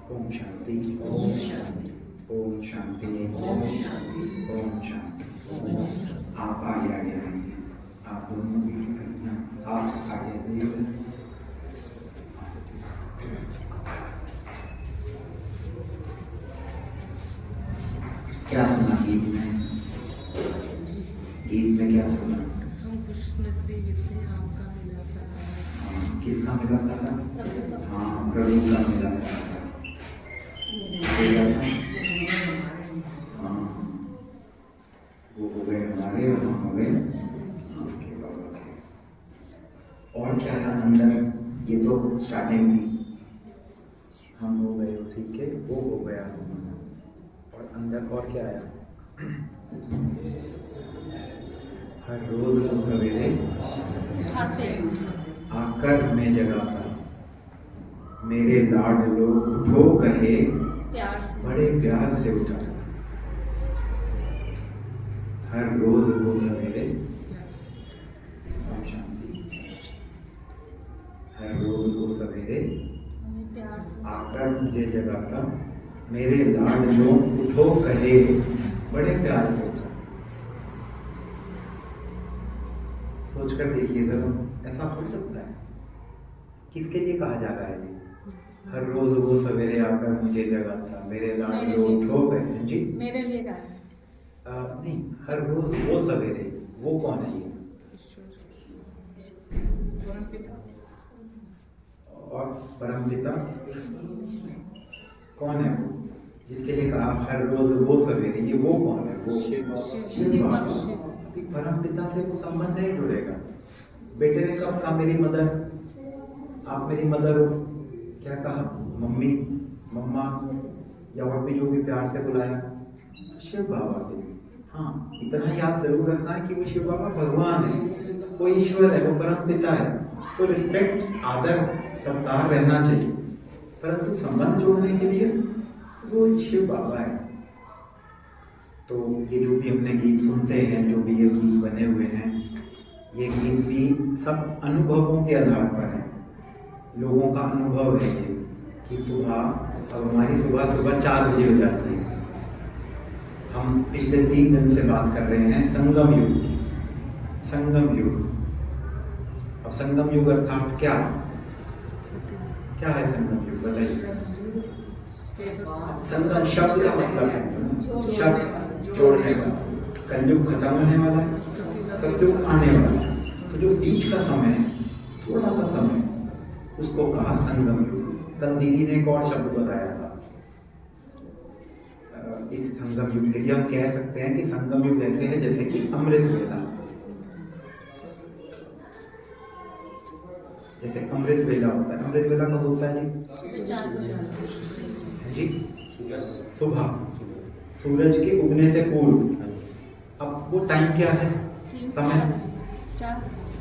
ओम शांति। ओम शांति। ओम शांति। ओम शांति। ओम शांति। आप आगे आगे आइए, आप दोनों भी करना, आप आगे आइए। क्या सुना गीत में? गीत में क्या सुना? हम कृष्ण से विद्या आपका मिला सहारा। किसका मिला सारा? हाँ, प्रभु का मिला सारा। हाँ, वो हो गए हमारे और हम हो गए उसके बाबा के। और क्या है अंदर? ये तो स्टार्टिंग थी, हम हो गए उसी के, वो हो गया हम। और अंदर और क्या आया? हर रोज सवेरे आकर हमें जगाता, मेरे लाड लोग उठो कहे, बड़े प्यार से उठा। हर रोज वो सवेरे, शांति, हर रोज वो सवेरे आकर मुझे जगाता, मेरे लाड लोग उठो कहे, बड़े प्यार से उठा। सोचकर देखिए जरा, ऐसा हो सकता है? किसके लिए कहा जा रहा है ये? हर रोज वो सवेरे आकर मुझे जगाता, मेरे लाड लोग उठो कहे। जी, मेरे लिए कहा है। नहीं, हर रोज वो सवेरे, वो कौन है ये? और परमपिता कौन है वो जिसके लिए कहा हर रोज वो सवेरे? ये वो कौन है? वो शिव बाबा। परमपिता से वो संबंध नहीं जुड़ेगा। बेटे ने कब कहा मेरी मदर, आप मेरी मदर हो? क्या कहा? मम्मी, मम्मा, या और भी जो भी प्यार से बुलाया, तो शिव बाबा के। हाँ, इतना याद जरूर रखना है कि वो शिव बाबा भगवान है, वो ईश्वर है, वो परम पिता है। तो रिस्पेक्ट, आदर, सत्कार रहना चाहिए, परंतु संबंध जोड़ने के लिए वो शिव बाबा है। तो ये जो भी हमने गीत सुनते हैं, जो भी ये गीत बने हुए हैं, ये गीत भी सब अनुभवों के आधार पर है। लोगों का अनुभव है ये कि सुबह, अब हमारी सुबह 4 बजे हो जाती है। हम पिछले 3 दिन से बात कर रहे हैं संगम युग की। संगम युग, अब संगम युग अर्थात क्या? क्या है संगम युग? बताइए। संगम शब्द का मतलब है शब्द जोड़ने का। कलयुग खत्म होने वाला है, सतयुग आने वाला है, तो जो बीच का समय है, थोड़ा सा समय, उसको कहा संगम युग। कल दीदी ने एक और शब्द बताया था। इस संगम युग के लिए हम कह सकते हैं कि संगम युग ऐसे है जैसे कि अमृत वेला। जैसे अमृत वेला होता है, अमृत वेला कब होता है जी? सुबह, सूरज के उगने से पूर्व। अब वो टाइम क्या है? समय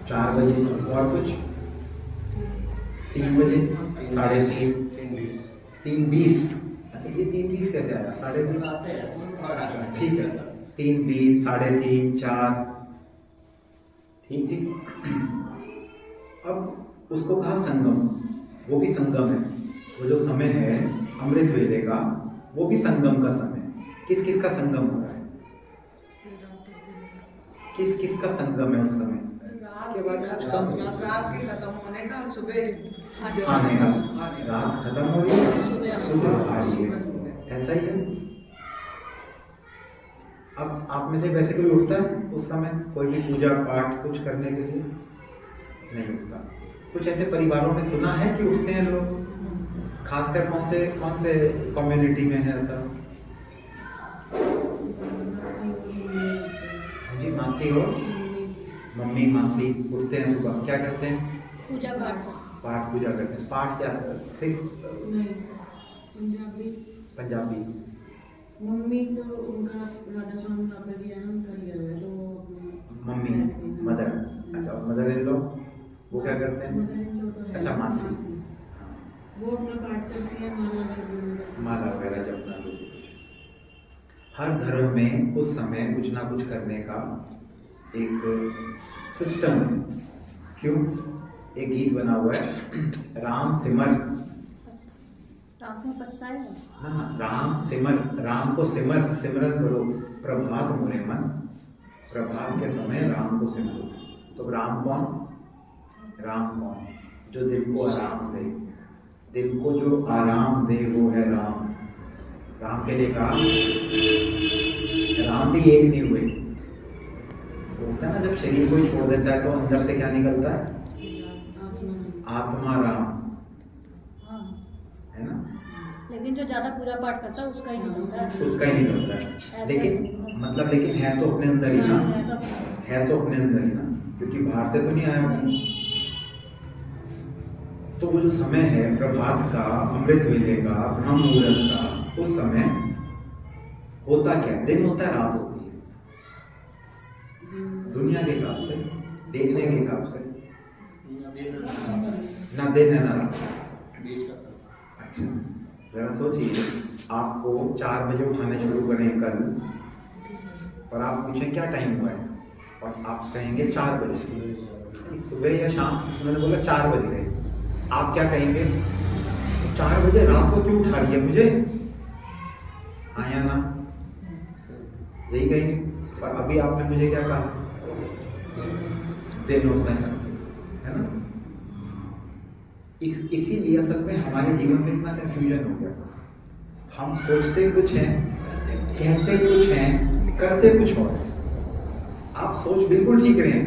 4 बजे। और कुछ? 3 बजे, 3:30, 3:20। अच्छा, ये 3:20 कैसे आया? 3:30, ठीक है, 3:20, 3:30, 4, ठीक जी। अब उसको कहा संगम, वो भी संगम है। वो जो समय है अमृत वेले का, वो भी संगम का समय। किस किस का संगम हो रहा है? किस किस का संगम है उस समय? रात के खत्म होने का, सुबह आने का। रात खत्म हो रही है, सुबह आ रही है, ऐसा ही है। अब आप में से वैसे कोई उठता है उस समय कोई भी पूजा पाठ कुछ करने के लिए? नहीं उठता। कुछ ऐसे परिवारों में सुना है कि उठते हैं लोग? खासकर कौन से कम्युनिटी में है ऐसा? जी, मासी हो, मम्मी, मासी उठते हैं सुबह, क्या करते हैं? पूजा पाठ पूजा करते हैं। पाठ क्या? सिख? पंजाबी। पंजाबी। मम्मी तो उनका राधा स्वामी बाबा जी है, उनका लिया हुआ है, तो मम्मी, मदर। अच्छा, मदर इन लॉ वो क्या करते हैं? मदर इन लॉ तो है, अच्छा, मासी। वो अपना पाठ करती है, माला वगैरह जपना, जो भी कुछ। हर धर्म में उस समय कुछ ना कुछ करने का एक सिस्टम है। क्यों? एक गीत बना हुआ है, राम सिमर सास में पछताएगा। ना ना, राम को सिमरन करो। प्रभात मोरे मन, प्रभात के समय राम को सिमरो। तो राम कौन? जो दिल को आराम दे, दिल को जो आराम दे वो है राम। राम के लिए कहा, राम भी एक नहीं हुए। होता है ना, जब शरीर को ही छोड़ देता है तो अंदर से क्या निकलता है? आत्मा राम, हाँ, है ना? लेकिन जो ज्यादा पूजा पाठ करता है उसका ही निकलता है। उसका ही निकलता है। लेकिन है तो अपने अंदर ही ना, है तो अपने अंदर ही ना, क्योंकि बाहर से तो नहीं आया कहीं। तो वो जो समय है प्रभात का, अमृत वेले का, ब्रह्म मुहूर्त का, उस समय होता क्या? दिन होता है, रात होती है। दुनिया के हिसाब से, देखने के हिसाब से ना दिन है ना रात। अच्छा, जरा सोचिए, आपको 4 बजे उठाने शुरू करें कल, और आप पूछें क्या टाइम हुआ है, और आप कहेंगे 4 बजे, सुबह या शाम, उन्होंने बोला 4 बज गए, आप क्या कहेंगे? 4 बजे रात को क्यों उठा रही है मुझे? आया ना, यही कहेंगे। पर अभी आपने मुझे क्या कहा? दिन होता है ना? इसीलिए असल में हमारे जीवन में इतना कंफ्यूजन हो गया। हम सोचते कुछ हैं, कहते कुछ हैं, करते कुछ और। आप सोच बिल्कुल ठीक रहे हैं,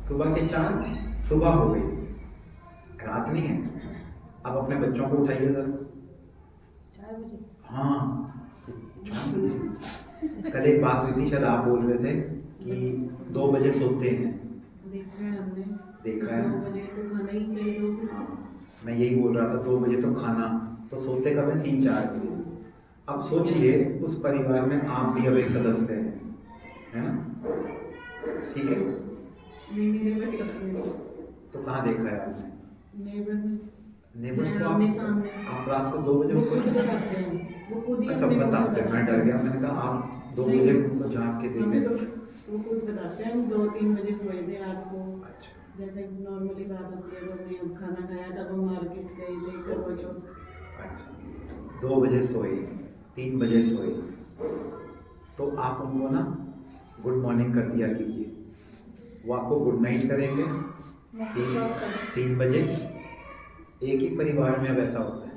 सुबह के 4 सुबह हो गई, रात नहीं है। अब अपने बच्चों को उठाइए जरा। 4 बजे। हाँ, 4 बजे। कल एक बात हुई थी, शायद आप बोल रहे थे कि 2 बजे सोते हैं। देखा है हमने, देखा है। 2 बजे तो खाना ही कई लोग। मैं यही बोल रहा था, 2 बजे तो खाना, तो सोते कब है? 3-4 बजे। अब सोचिए, उस परिवार में आप भी अब एक सदस्य हैं, है ना? ठीक है? नहीं, मेरे में तो कहाँ देखा है आपने? नेबर्स को सामने आप रात को 2 बजे वो उठते खुद हैं? बताते हैं, वो खुद ही अच्छा, अपने मुंह से बताते हैं। मैं डर गया, मैंने कहा आप 2 बजे उनको जाग के हमें तो देखें। वो खुद बताते हैं, हम 2-3 बजे सोए थे रात को। अच्छा, जैसे नॉर्मली बात होती है, तो हमने खाना खाया, तब हम मार्केट गए थे करवा चौथ। अच्छा, 2 बजे सोए, 3 बजे सोए, तो आप उनको ना गुड मॉर्निंग कर दिया कीजिए। वो आपको गुड नाइट करेंगे 3 बजे। एक ही परिवार में अब ऐसा होता है।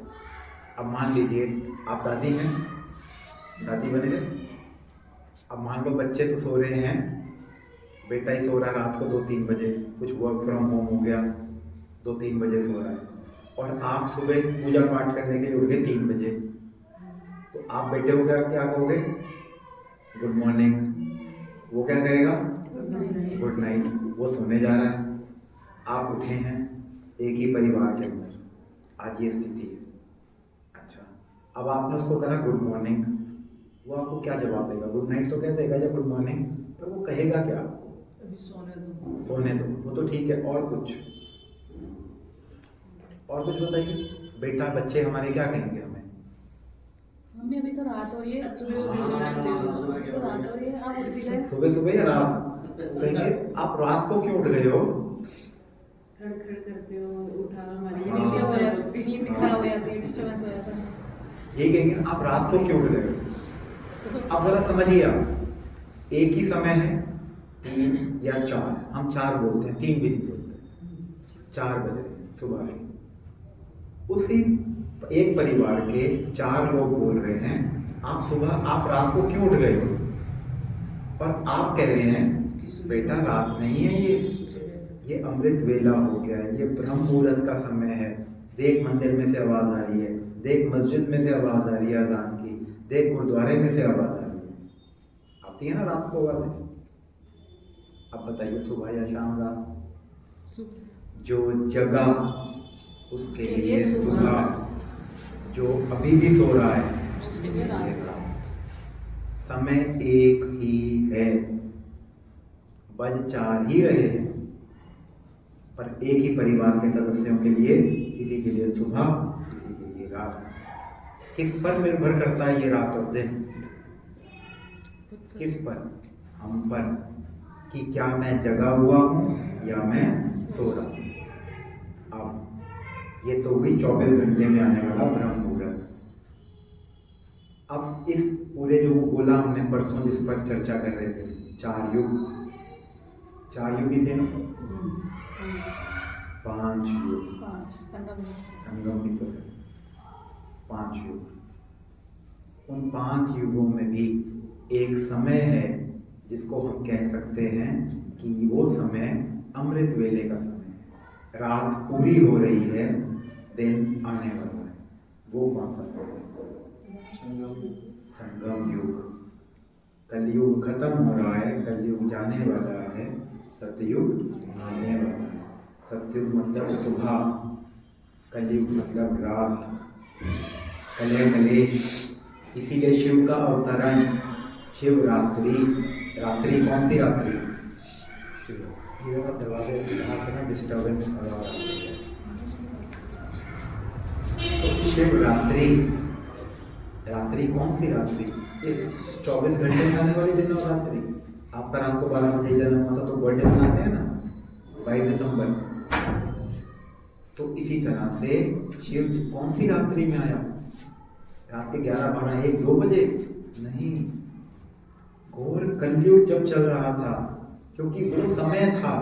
अब मान लीजिए आप दादी हैं, दादी बने गए। अब मान लो बच्चे तो सो रहे हैं, बेटा ही सो रहा है रात को 2-3 बजे, कुछ वर्क फ्रॉम होम हो गया, 2-3 बजे सो रहा है, और आप सुबह पूजा पाठ करने के लिए उठ गए 3 बजे। तो आप बेटे को क्या कहोगे? Good morning. वो क्या कहेगा? Good night. वो सोने जा रहा है, आप उठे हैं, एक ही परिवार के अंदर आज ये स्थिति है। अच्छा, अब आपने उसको कहा गुड मॉर्निंग, वो आपको क्या जवाब देगा? गुड नाइट तो कह देगा या गुड मॉर्निंग? पर वो कहेगा क्या आपको? अभी सोने दो। वो तो ठीक है, और कुछ बताइए। बेटा, बच्चे हमारे क्या कहेंगे हमें? मम्मी अभी तो रात हो रही है, सुबह तो रात हो रही है, आप उठ भी गए। सुबह सुबह या रात? कहेंगे आप रात को क्यों उठ गए हो? खड़खड़ करते हो, उठा हमारी नींद खराब हो जाती है, डिस्टर्बेंस हो जाता है। ये कहेंगे आप रात को क्यों उठ गए हो? अब जरा समझिए, आप एक ही समय है, 3 या 4, हम 4 बोलते हैं, 3 भी नहीं बोलते। 4 बजे सुबह है, उसी एक परिवार के 4 लोग बोल रहे हैं आप रात को क्यों उठ गए हो? और आप कह रहे हैं बेटा रात नहीं है, ये अमृत वेला हो गया है, ये ब्रह्म मुहूर्त का समय है। देख मंदिर में से आवाज आ रही है, देख मस्जिद में से आवाज आ रही है अजान की, देख गुरुद्वारे में से आवाज आ रही है। आती है ना रात को आवाजें? अब बताइए, सुबह या शाम, रात? जो जगा उसके लिए सुबह, जो अभी भी सो रहा है उसके लिए रात। समय एक ही है, बज 4 ही रहे हैं, पर एक ही परिवार के सदस्यों के लिए, किसी के लिए सुबह, किसी के लिए रात। किस पर निर्भर करता है ये रात और दिन? किस पर? हम पर, कि क्या मैं जगा हुआ हूं या मैं सो रहा हूं। अब ये तो हुई 24 घंटे में आने वाला ब्रह्म मुहूर्त। अब इस पूरे जो बोला हमने परसों जिस पर चर्चा कर रहे थे, 4 युग, 4 युग ही थे ना, 5 युग, 5 संगम है। संगम भी तो है, 5 युग। उन 5 युगों में भी एक समय है जिसको हम कह सकते हैं कि वो समय अमृत वेले का समय है। रात पूरी हो रही है, दिन आने वाला है। वो कौन सा समय है? संगम युग। कलयुग खत्म हो रहा है, कलयुग जाने वाला है, सतयुग आने वाला है। सतयुग मतलब सुबह, कलयुग मतलब रात, कलह कलेश। इसीलिए शिव का अवतरण शिवरात्रि। रात्रि कौन सी रात्रि? शिव। ये दरवाजे यहाँ से ना डिस्टर्बेंस आ रहा है। तो शिवरात्रि, रात्रि कौन सी रात्रि? इस 24 घंटे में आने वाली दिन और रात्रि। आपका रात को 12 बजे जन्म हुआ था तो बर्थडे मनाते हैं ना, 22 दिसंबर। तो इसी तरह से शिव कौन सी रात्रि में आया? रात के 11, 12, 1, 2 बजे नहीं, घोर कलयुग जब चल रहा था, क्योंकि वो समय था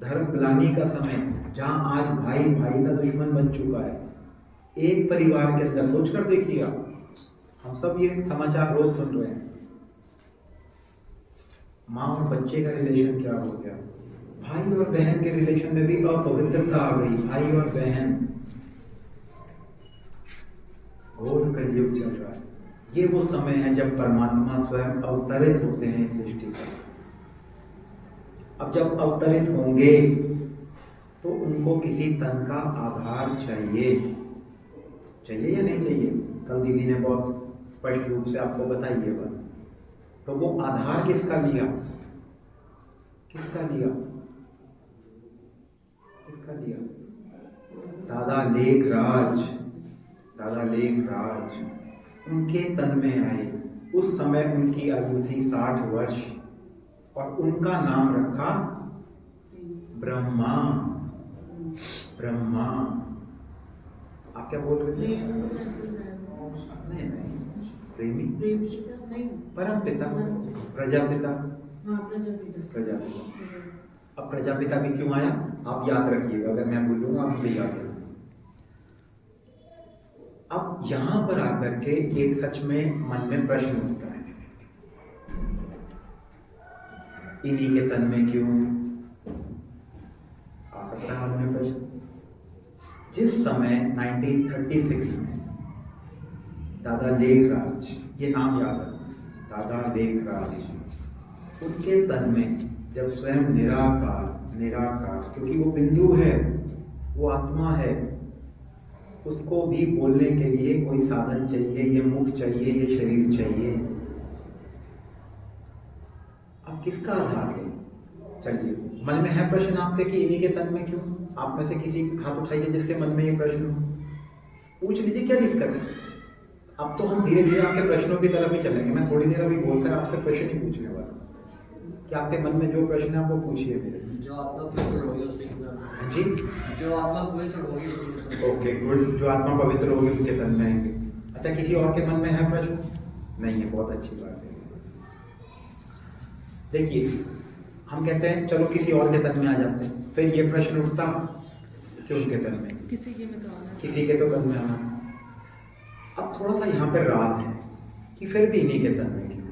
धर्म ग्लानि का समय, जहां आज भाई भाई का दुश्मन बन चुका है। एक परिवार के अंदर सोच कर देखिएगा, हम सब ये समाचार रोज सुन रहे हैं, माँ और बच्चे का रिलेशन क्या हो गया, भाई और बहन के रिलेशन में भी अपवित्रता आ गई, भाई और बहन। घोर कलयुग चल रहा है। ये वो समय है जब परमात्मा स्वयं अवतरित होते हैं इस सृष्टि पर। अब जब अवतरित होंगे तो उनको किसी तन का आधार चाहिए, चाहिए या नहीं चाहिए? कल दीदी ने बहुत स्पष्ट रूप से आपको बताई ये बात। तो वो आधार किसका लिया? किसका लिया? किसका लिया? दादा लेखराज, दादा लेखराज उनके तन में आए। उस समय उनकी आयु थी 60 वर्ष और उनका नाम रखा ब्रह्मा। ब्रह्मा। आप क्या बोल रहे थे? नहीं नहीं, प्रेमी, नहीं, परम पिता, प्रजापिता। हाँ, प्रजापिता। प्रजापिता। अब प्रजापिता भी क्यों आया आप याद रखिएगा, अगर मैं बोलूंगा आप मुझे याद रखिएगा। अब यहां पर आकर के एक सच में मन में प्रश्न उठता है, इन्हीं के तन में क्यों? आ सकता है मन में प्रश्न। जिस समय 1936 में दादा लेखराज, ये नाम याद रखना, दादा लेखराज, उनके तन में जब स्वयं निराकार, निराकार क्योंकि वो बिंदु है, वो आत्मा है, उसको भी बोलने के लिए कोई साधन चाहिए, ये मुख चाहिए, ये शरीर चाहिए। अब किसका आधार है? चलिए, मन में है प्रश्न आपके कि इन्हीं के तन में क्यों? आप में से किसी हाथ उठाइए जिसके मन में ये प्रश्न हो, पूछ लीजिए क्या दिक्कत है। अब तो हम धीरे धीरे आपके प्रश्नों की तरफ ही चलेंगे। मैं थोड़ी देर अभी बोलकर आपसे प्रश्न ही पूछने वाला हूँ कि आपके मन में जो प्रश्न है आप वो पूछिए मेरे से। जो आत्मा पवित्र होगी उसके जी, जो आत्मा पवित्र होगी उसके ओके गुड, जो आत्मा पवित्र होगी उनके तन में आएंगे। अच्छा, किसी और के मन में है प्रश्न? नहीं है, बहुत अच्छी बात है। देखिए, हम कहते हैं चलो किसी और के तन में आ जाते हैं, फिर ये प्रश्न उठता कि उनके तन में, किसी के में तो आना, किसी के तो तन में आना। अब थोड़ा सा यहाँ पर राज है कि फिर भी इन्हीं के तन में क्यों?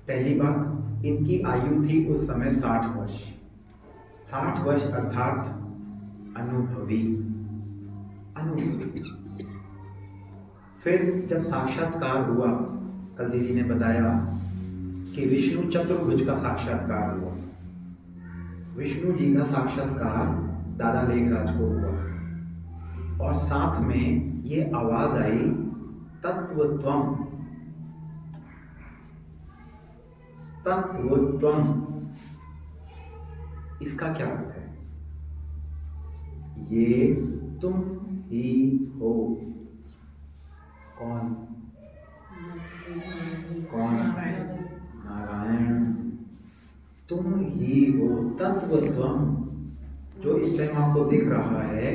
पहली बात, इनकी आयु थी उस समय 60 वर्ष। 60 वर्ष अर्थात अनुभवी, अनुभवी। फिर जब साक्षात्कार हुआ, कल दीदी ने बताया कि विष्णु चतुर्भुज का साक्षात्कार हुआ। विष्णु जी का साक्षात्कार दादा लेखराज को हुआ और साथ में ये आवाज आई, तत्वत्वम, तत्वत्वम। इसका क्या अर्थ है? ये तुम ही हो। कौन? कौन? नारायण। तुम ही हो, तत्वत्वम। जो इस टाइम आपको दिख रहा है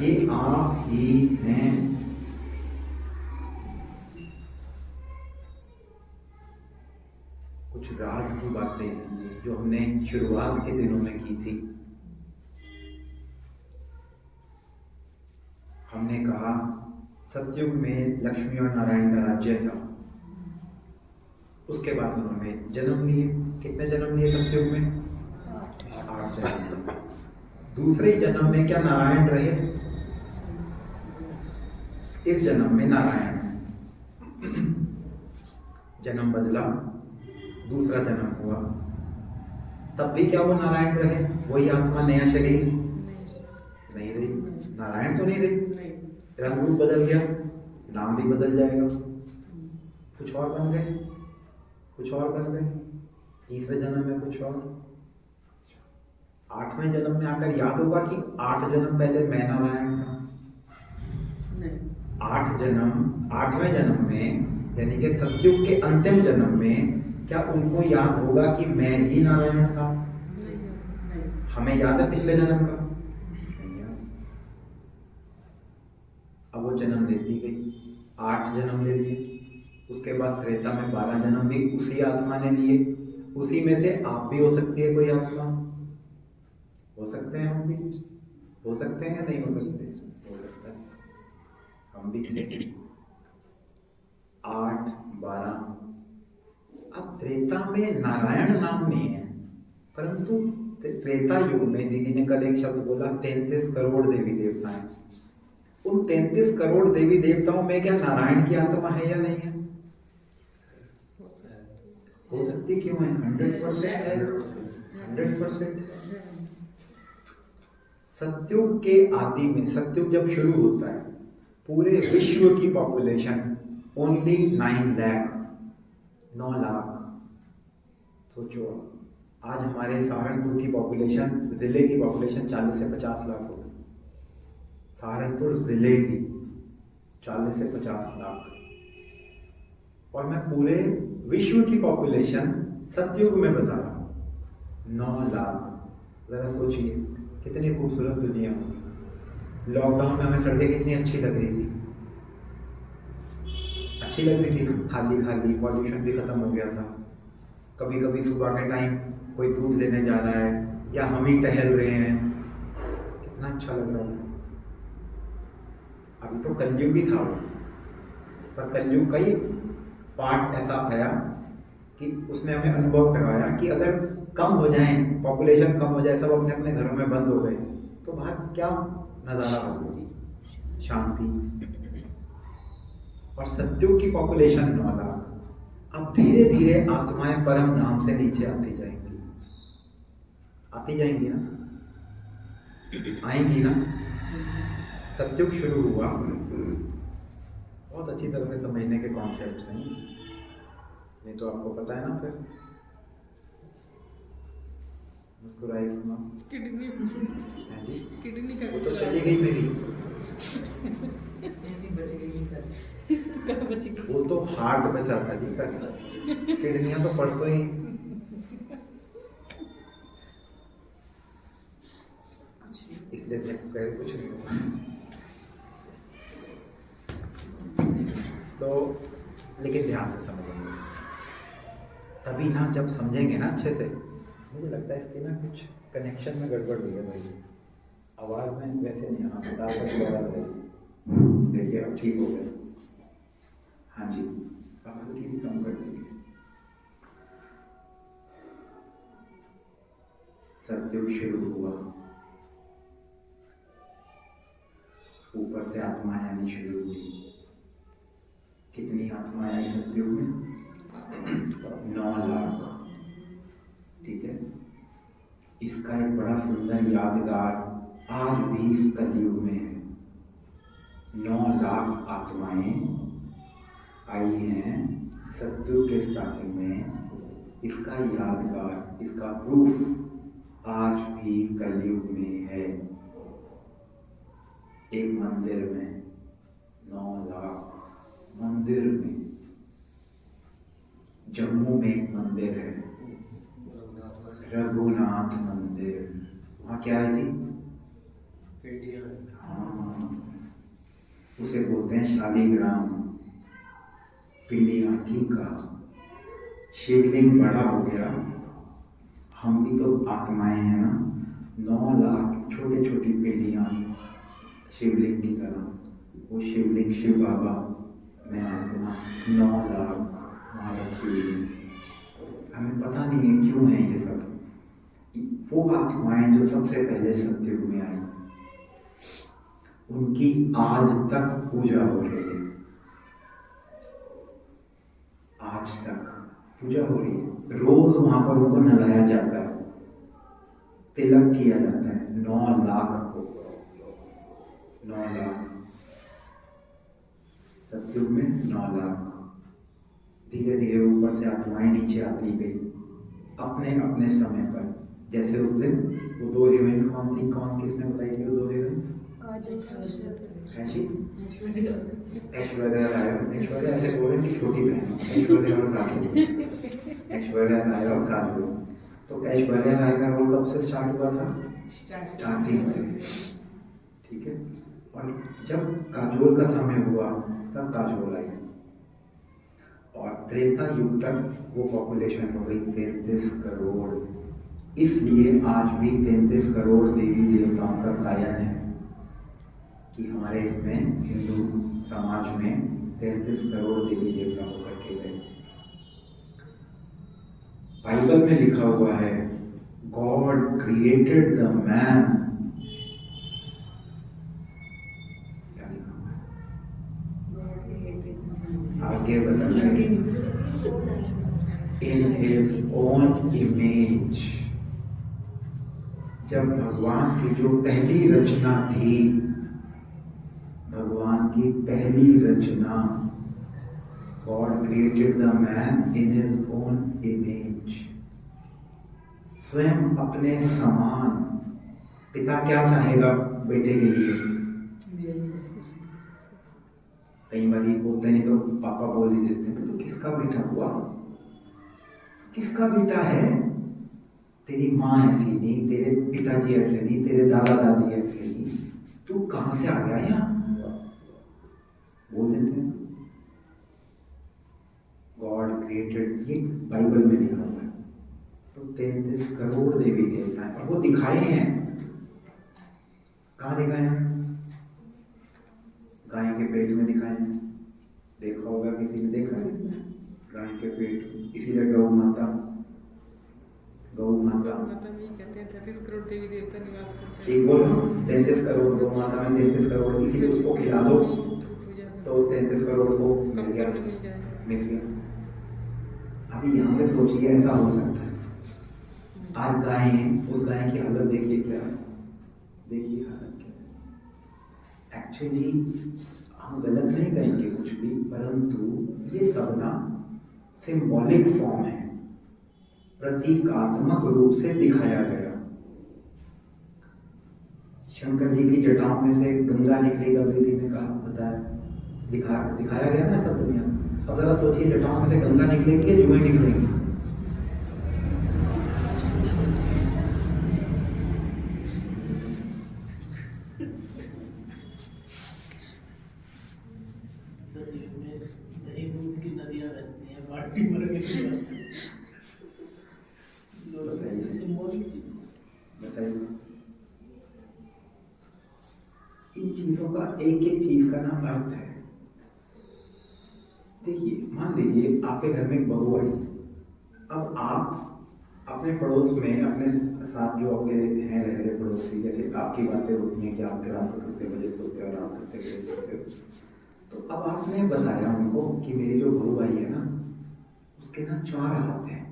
ये आप ही हैं। कुछ राज की बातें जो हमने शुरुआत के दिनों में की थी। हमने कहा सतयुग में लक्ष्मी और नारायण का राज्य था। उसके बाद उन्होंने जन्म लिए। कितने जन्म लिए सतयुग में? 8 जन्म। दूसरे जन्म में क्या नारायण रहे? इस जन्म में नारायण जन्म बदला, दूसरा जन्म हुआ, तब भी क्या वो नारायण रहे? वही आत्मा, नया शरीर नहीं रही। नारायण तो नहीं रही, रंग रूप बदल गया, नाम भी बदल जाएगा, कुछ और बन गए, कुछ और बन गए। तीसरे जन्म में कुछ और। 8वें जन्म में आकर याद होगा कि 8 जन्म पहले मैं नारायण था। 8वें जन्म में, यानी कि सतयुग के अंतिम जन्म में, क्या उनको याद होगा कि मैं ही नारायण था? हमें याद है पिछले जन्म का? नहीं याद। अब वो जन्म लेती गई, 8 जन्म ले लिए। उसके बाद त्रेता में 12 जन्म भी उसी आत्मा ने लिए। उसी में से आप भी हो सकती है कोई आत्मा, हो सकते हैं हम भी, हो सकते हैं या नहीं हो सकते? हो सकता है, हम भी थे। 8, 12। अब त्रेता में नारायण नाम नहीं है, परंतु त्रेता युग में, दीदी ने कल एक शब्द बोला, 33 करोड़ देवी देवता हैं। उन 33 करोड़ देवी देवताओं में क्या नारायण की आत्मा है या नहीं है? हो सकती क्यों है? 100% है, 100%। सतयुग के आदि में, सतयुग जब शुरू होता है, पूरे विश्व की पॉपुलेशन ओनली 9 लाख। सोचो, आज हमारे सहारनपुर की पॉपुलेशन, जिले की पॉपुलेशन 40 से 50 लाख हो गई। सहारनपुर जिले की 40 से 50 लाख। और मैं पूरे विश्व की पॉपुलेशन सतयुग में बता रहा हूँ, 9 लाख। जरा सोचिए कितनी खूबसूरत दुनिया होगी। लॉकडाउन में हमें सड़कें कितनी अच्छी लग रही थी, अच्छी लग रही थी ना, खाली खाली, पॉल्यूशन भी खत्म हो गया था। कभी कभी सुबह के टाइम कोई दूध लेने जा रहा है या हम ही टहल रहे हैं, कितना अच्छा लग रहा था। अभी तो कलयुग ही था वो, पर कलयुग का ही पार्ट ऐसा आया कि उसने हमें अनुभव करवाया कि अगर कम हो जाए, पॉपुलेशन कम हो जाए, सब अपने अपने घरों में बंद हो गए, तो बाहर क्या नज़ारा होगी? शांति। और सतयुग की पॉपुलेशन 9 लाख। अब धीरे धीरे आत्माएं परम धाम से नीचे आती जाएंगी, आती जाएंगी ना, आएंगी ना। सतयुग शुरू हुआ, बहुत अच्छी तरह से समझने के कॉन्सेप्ट्स हैं, नहीं तो आपको पता है ना। फिर मुस्कुराए क्यों आप? किडनी हैं जी? किडनी का वो तो चली गई मेरी, वो तो हार्ट बचा था जी का, किडनियां तो परसों ही। इसलिए कह कुछ नहीं हुआ। तो लेकिन ध्यान से समझेंगे तभी ना, जब समझेंगे ना अच्छे से। मुझे लगता है इसकी ना कुछ कनेक्शन में गड़बड़ हुई है भाई, आवाज़ में वैसे नहीं आना, देखिए अब ठीक हो गया। हाँ जी, आवाज़ की भी कम कर दीजिए। सतयुग शुरू हुआ, ऊपर से आत्माएं आनी शुरू हुई। कितनी आत्माएं आई सतयुग में? 9 लाख। ठीक है, इसका एक बड़ा सुंदर यादगार आज भी इस कलयुग में है। 9 लाख आत्माएं आई हैं सतयुग के स्टार्टिंग में। इसका यादगार, इसका प्रूफ आज भी कलयुग में है। एक मंदिर में 9 लाख, मंदिर में। जम्मू में एक मंदिर है, रघुनाथ मंदिर। वहाँ क्या है जी? हाँ, उसे बोलते हैं शालीग्राम। पिंडिया, ठीक है, शिवलिंग बड़ा हो गया, हम भी तो आत्माएं हैं ना। 9 लाख छोटी छोटी पेड़ियाँ शिवलिंग की तरह, वो शिवलिंग शिव बाबा, मैं आत्मा, 9 लाख वहाँ रखी हुई है। हमें पता नहीं है क्यों है ये सब। वो आत्माएं जो सबसे पहले सत्युग में आई, उनकी आज तक पूजा हो रही है। आज तक पूजा हो रही है। रोज वहां पर उनको नहलाया जाता है, तिलक किया जाता है। 9 लाख को, 9 लाख सतयुग में 9 लाख। धीरे धीरे ऊपर से आत्माएं नीचे आती गई अपने अपने समय पर। जैसे उस दिन वो 2 हीरोइंस कौन थी, कौन किसने बताई थी वो 2 हीरोइंस? ऐश्वर्या राय। ऐश्वर्या ऐसे बोले कि छोटी बहन, ऐश्वर्या और काजोल, ऐश्वर्या राय और काजोल। तो ऐश्वर्या राय का रोल कब से स्टार्ट हुआ था? स्टार्टिंग से, ठीक है। और जब काजोल का समय हुआ तब काजोल आई, और त्रेता युग तक वो पॉपुलेशन हो गई 33 करोड़। इसलिए आज भी 33 करोड़ देवी देवताओं का गायन है कि हमारे इसमें हिंदू समाज में 33 करोड़ देवी देवता होकर के गए। बाइबल में लिखा हुआ है, गॉड क्रिएटेड द मैन। क्या लिखा हुआ है? आगे बताइए। इन हिज ओन इमेज। जब भगवान की जो पहली रचना थी, भगवान की पहली रचना, God created the man in his own image, स्वयं अपने समान। पिता क्या चाहेगा बेटे के लिए? कई बार बोलते नहीं तो पापा बोल ही देते हैं, तो किसका बेटा हुआ, किसका बेटा है? तेरी माँ ऐसी नहीं, तेरे पिताजी ऐसे नहीं, तेरे दादा दादी ऐसे नहीं, तू कहां से आ गया यहाँ? बोल देते हैं। गॉड क्रिएटेड, ये बाइबल में लिखा हुआ है। तो 33 करोड़ देवी देवता है, और वो दिखाए हैं। कहाँ दिखाए हैं? गाय के पेट में दिखाए हैं। देखा होगा, किसी ने देखा है गाय के पेट? इसीलिए गौ माता, गौ माता भी कहते हैं 33 करोड़ देवी देवता निवास करते हैं। ठीक बोल रहा हूँ, 33 करोड़ गौ माता में 33 करोड़, इसीलिए उसको खिला दो तो 33 करोड़ को मिल गया, मिल गया। अभी यहाँ से सोचिए, ऐसा हो सकता है। आज गाय, उस गाय की हालत देखिए क्या है, देखिए हालत क्या है। एक्चुअली हम गलत नहीं कहेंगे कुछ भी, परंतु ये सब ना सिंबॉलिक फॉर्म है, प्रतीकात्मक रूप से दिखाया गया। शंकर जी की जटाओं में से गंगा निकली, गंगा ने कहा, बताया, दिखाया गया ना ऐसा दुनिया। अब जरा सोचिए, जटाओं में से गंगा निकलेगी या जुएं निकलेंगी? दही दूध की नदियां रहती हैं, बाल्टी भर के। बताइए, इन चीजों का एक एक चीज का ना अर्थ है। देखिए, मान लीजिए आपके घर में एक बहू आई। अब आप अपने पड़ोस में, अपने साथ जो आपके हैं रह रहे पड़ोसी, जैसे आपकी बातें होती हैं कि आपके रात को कितने बजे सोते हो और आप कितने बजे सोते हो, तो अब आपने बताया उनको कि मेरी जो बहू आई है ना, उसके ना 4 हाथ हैं।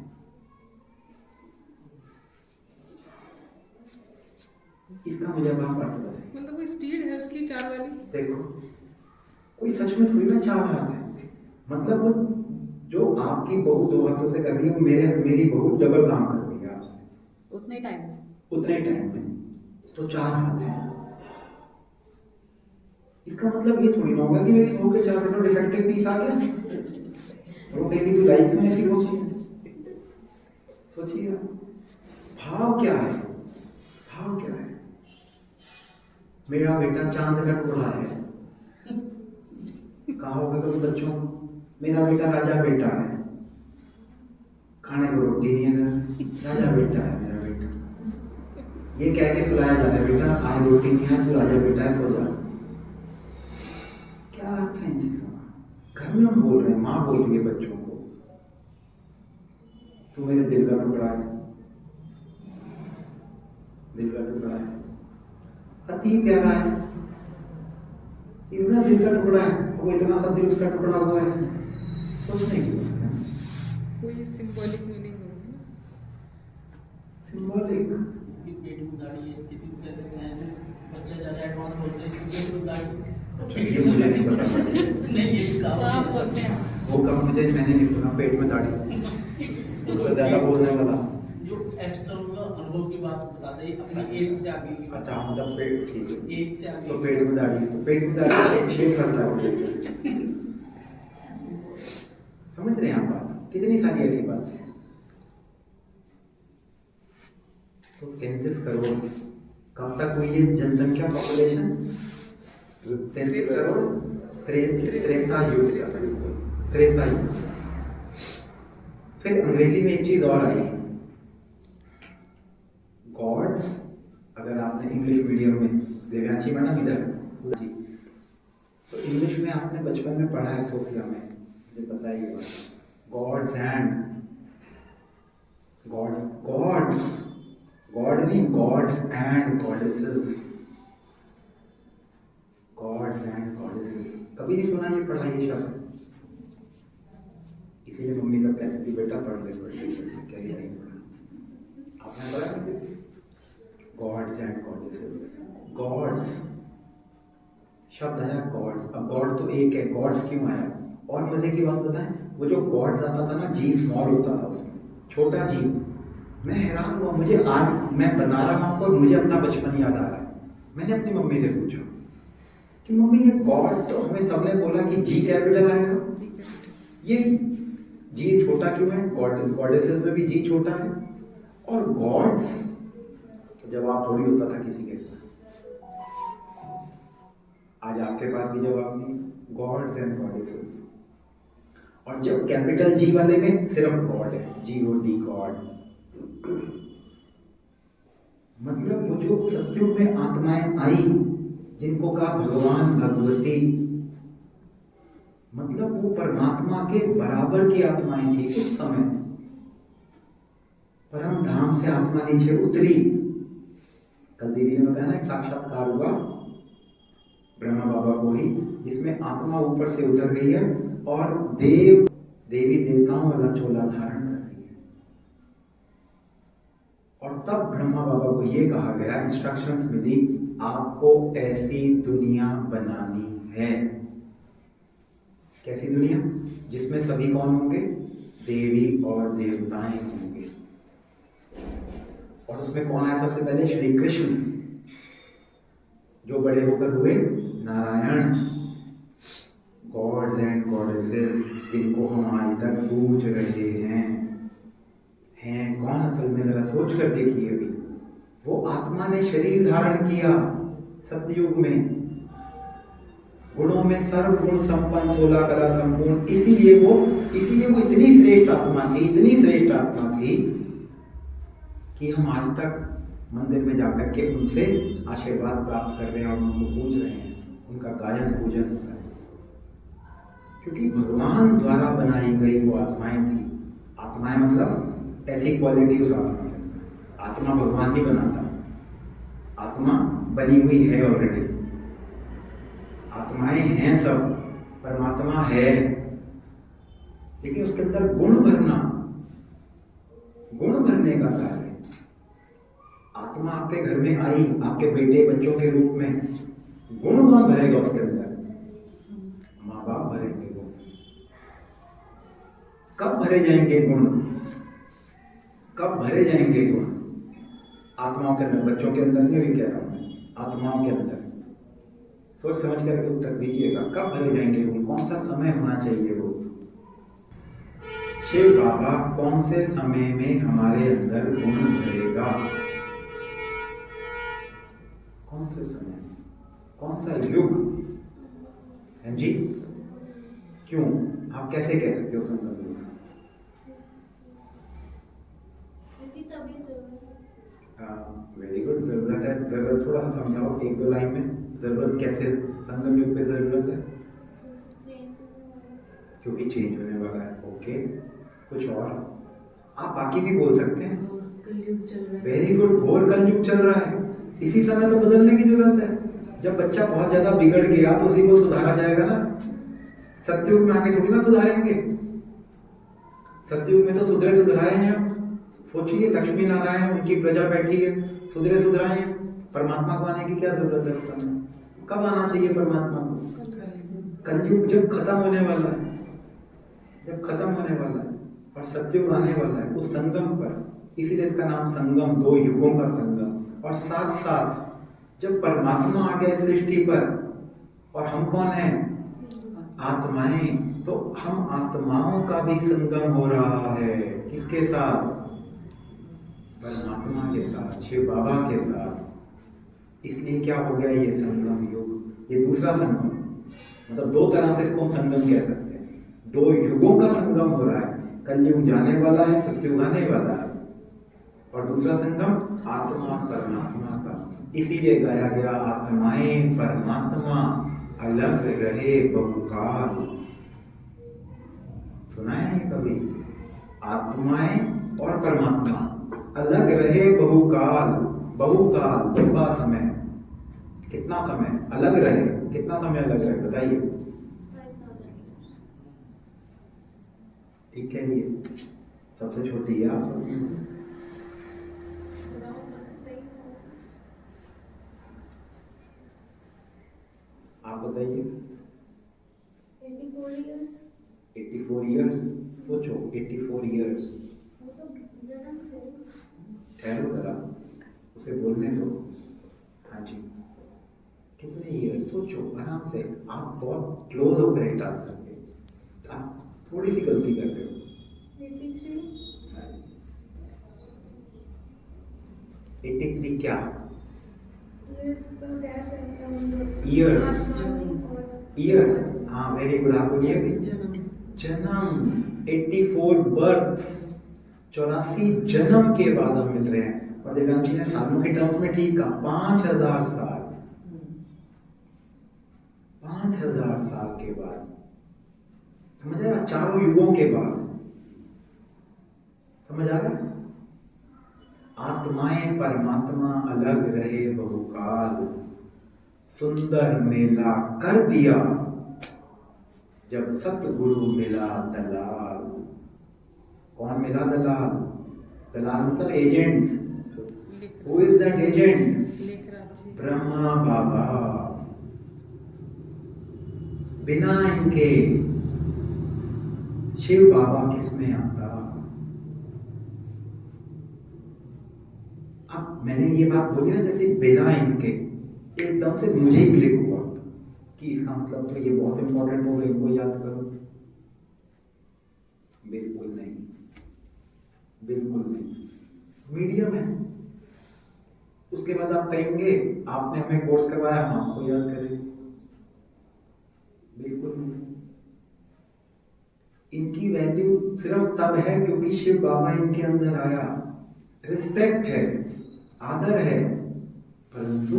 इसका मुझे आप अर्थ बताइए। मतलब वो स्पीड है उसकी 4 वाली। देखो, कोई सच में थोड़ी ना 4 हाथ है। मतलब वो जो आपकी बहू 2 हाथों से कर रही है, वो मेरी बहू डबल काम कर रही है आपसे उतने टाइम में। उतने टाइम में, तो 4 हाथ है। इसका मतलब ये थोड़ी ना होगा कि मेरी बहू के 4 हाथों डिफेक्टिव पीस आ गया, वो कहेगी तू लाइफ में ऐसी होगी। सोचिए भाव क्या है, भाव क्या है। मेरा बेटा चांद का टुकड़ा है, कहा होगा कभी बच्चों, मेरा बेटा राजा बेटा है। खाने को रोटी नहीं है घर, राजा बेटा है मेरा बेटा। ये कह के सुलाया जाता है, बेटा आज रोटी नहीं है, तू राजा बेटा है, सो जा। क्या अर्थ है इन चीजों का? घर में हम बोल रहे हैं, माँ बोल रही है बच्चों को, तू मेरे दिल का टुकड़ा है, दिल का टुकड़ा है, अति प्यारा है, इतना दिल का टुकड़ा है, वो इतना सब दिल उसका टुकड़ा हुआ है, सोचने की बात है। कोई सिंबॉलिक मीनिंग होगी ना। सिंबॉलिक इसकी पेट में दाढ़ी है, किसी को कह देते हैं जो बच्चे ज्यादा एडवांस बोलते हैं इसकी पेट में दाढ़ी। ये मुझे नहीं पता। नहीं ये भी तो आप कहावत बोलते है। हैं वो कब मुझे मैंने नहीं सुना, पेट में दाढ़ी तो ज्यादा बोलने वाला। जो एक्सटर्नल अनुभव की बात बताते हैं अपनी एज से आगे की बात। अच्छा मतलब पेट, ठीक है, एज से आगे तो पेट में दाढ़ी है, तो पेट में दाढ़ी शेप करता है वो पेट। समझ रहे हैं आप बात? कितनी सारी ऐसी बात है। तो 33 करोड़ कब तक हुई है जनसंख्या, पॉपुलेशन? 33 करोड़, त्रेता युग तक, त्रेता युग। फिर अंग्रेजी में एक चीज और आई, गॉड्स। अगर आपने इंग्लिश मीडियम में, देव्यांशी मैडम इधर जी, तो इंग्लिश में आपने बचपन में पढ़ा है, सोफिया में, मुझे पता ही है। Gods and gods, gods, God नहीं, gods and goddesses, gods and goddesses. कभी नहीं सुना ये, पढ़ा ये शब्द? इसीलिए मम्मी तब कहती थी बेटा पढ़ ले, क्या ही नहीं पढ़ा। आपने पढ़ा गॉड्स एंड गॉडेसेस, गॉड्स शब्द आया गॉड्स। अब गॉड तो एक है, गॉड्स क्यों आया? और मजे की बात बताएं, वो जो गॉड्स आता था ना, जी स्मॉल होता था उसमें, छोटा जी। मैं हैरान हुआ, मुझे आज मैं बता रहा हूँ और मुझे अपना बचपन याद आ रहा है। मैंने अपनी मम्मी से पूछा कि मम्मी ये गॉड तो हमें सबने बोला कि जी कैपिटल आएगा, जी कैपिटल। ये जी छोटा क्यों है? गॉडेसेस में भी जी छोटा है, और गॉड्स तो जवाब थोड़ी होता था किसी के पास। आज आपके पास भी जवाब नहीं, गॉड्स एंड गॉडेसेस। और जब कैपिटल जी वाले में सिर्फ गॉड है, GOD, गॉड। मतलब वो जो सत्युग में आत्माएं आई, जिनको कहा भगवान भगवती, मतलब वो परमात्मा के बराबर की आत्माएं थी उस समय। परम धाम से आत्मा नीचे उतरी। कल दीदी ने बताया ना, एक साक्षात्कार हुआ ब्रह्मा बाबा को ही, जिसमें आत्मा ऊपर से उतर रही है और देवी देवताओं वाला चोला धारण कर रही है। और तब ब्रह्मा बाबा को ये कहा गया, इंस्ट्रक्शंस मिली, आपको ऐसी दुनिया बनानी है। कैसी दुनिया? जिसमें सभी कौन होंगे? देवी और देवताएं होंगे। और उसमें कौन आया सबसे पहले? श्री कृष्ण, जो बड़े होकर हुए नारायण। गॉड्स एंड गॉडेसेस, जिनको हम आज तक पूज रहे हैं कौन असल में? जरा सोच कर देखिए। अभी वो आत्मा ने शरीर धारण किया सतयुग में, गुणों में सर्व गुण संपन्न, 16 कला संपूर्ण। इसीलिए वो इतनी श्रेष्ठ आत्मा थी, इतनी श्रेष्ठ आत्मा थी कि हम आज तक मंदिर में जाकर के उनसे आशीर्वाद प्राप्त कर रहे हैं और उनको पूज रहे हैं, उनका गायन पूजन हो रहा है, क्योंकि भगवान द्वारा बनाई गई वो आत्माएं थी। आत्माएं मतलब ऐसी क्वालिटी उस आत्मा में। आत्मा भगवान नहीं बनाता, आत्मा बनी हुई है ऑलरेडी। आत्माएं हैं सब, परमात्मा है, लेकिन उसके अंदर गुण भरना, गुण भरने का कार्य। आत्मा आपके घर में आई, आपके बेटे बच्चों के रूप में, गुण कौन भरेगा उसके अंदर? माँ बाप भरेंगे गुण। कब भरे जाएंगे गुण? कब भरे जाएंगे गुण? आत्माओं के अंदर, बच्चों के अंदर नहीं भी कह रहा हूं, आत्माओं के अंदर। सोच समझ करके उत्तर दीजिएगा, कब भरे जाएंगे गुण? कौन सा समय होना चाहिए वो? शिव बाबा कौन से समय में हमारे अंदर गुण भरेगा? कौन से समय, कौन सा युग? जी क्यों? आप कैसे कह सकते हो संबंध? जरूरत है, जरूरत थोड़ा सा समझाओ एक दो लाइन में, जरूरत कैसे संगम युग पे जरूरत है? क्योंकि चेंज होने वाला है। ओके, कुछ और आप बाकी भी बोल सकते हैं। और कलयुग चल रहा है। वेरी गुड, घोर कलयुग चल रहा है, इसी समय तो बदलने की जरूरत है। जब बच्चा बहुत ज्यादा बिगड़ गया तो उसी को सुधारा जाएगा ना। सतयुग में आके थोड़ी ना सुधारेंगे, सतयुग में तो सुधरे सुधराए हैं। सोचिए, लक्ष्मी नारायण उनकी प्रजा बैठी है, सुधरे सुधराए हैं। परमात्मा को आने की क्या जरूरत है उस समय? कब आना चाहिए परमात्मा को? कलयुग जब खत्म होने वाला है, जब खत्म होने वाला है और सतयुग आने वाला है उस संगम पर, इसीलिए इसका नाम संगम, दो युगों का संगम। और साथ साथ जब परमात्मा आ गया सृष्टि पर, और हम कौन हैं? आत्माएं, तो हम आत्माओं का भी संगम हो रहा है। किसके साथ? परमात्मा के साथ, शिव बाबा के साथ। इसलिए क्या हो गया ये संगम युग, ये दूसरा संगम। मतलब दो तरह से इसको हम संगम कह सकते हैं, दो युगों का संगम हो रहा है। कलयुग जाने वाला है, सतयुग आने वाला है, और दूसरा संगम आत्मा परमात्मा का। इसीलिए गाया गया, आत्माएं परमात्मा अलग रहे बहुकाल। सुना है ये कभी? आत्माएं और परमात्मा अलग रहे बहुकाल। बहुकाल लंबा समय, कितना समय अलग रहे? कितना समय अलग रहे बताइए? ठीक है, ये सबसे छोटी है आप सब। आप बताइए। 84 years. 84 ईयर्स, सोचो 84 ईयर्स। ठहरो जरा, उसे बोलने दो। हाँ जी, कितने ईयर्स? सोचो आराम से, आप बहुत क्लोज होकर एक आंसर के, आप थोड़ी सी गलती कर रहे हो। 83 क्या? Years का gap रहता है उन लोग। Years. और ईयर, हाँ वेरी गुड। आप बोलिए अभी। जन्म। जन्म 84 बर्थ, 84 जन्म के बाद हम मिल रहे हैं। और दिव्यांशी ने सालों के टर्म्स में ठीक कहा, 5000 साल, 5000 साल के बाद। समझ आया? चारों युगों के बाद। समझ आ रहा है? आत्माएं परमात्मा अलग रहे बहुकाल, सुंदर मेला कर दिया जब सतगुरु मिला दलाल। कौन मिला दलाल? दलाल मतलब agent. Who is that agent? Brahma Baba. बिना इनके शिव बाबा किसमें आता? अब मैंने ये बात बोली ना, जैसे बिना इनके, एकदम से मुझे ही क्लिक हुआ कि इसका मतलब तो ये बहुत इंपॉर्टेंट हो गया, इनको याद करो। बिल्कुल नहीं, बिल्कुल नहीं, मीडियम है। उसके बाद आप कहेंगे आपने हमें कोर्स करवाया, हम आपको याद करें। बिल्कुल नहीं। इनकी वैल्यू सिर्फ तब है क्योंकि शिव बाबा इनके अंदर आया। रिस्पेक्ट है, आदर है, परंतु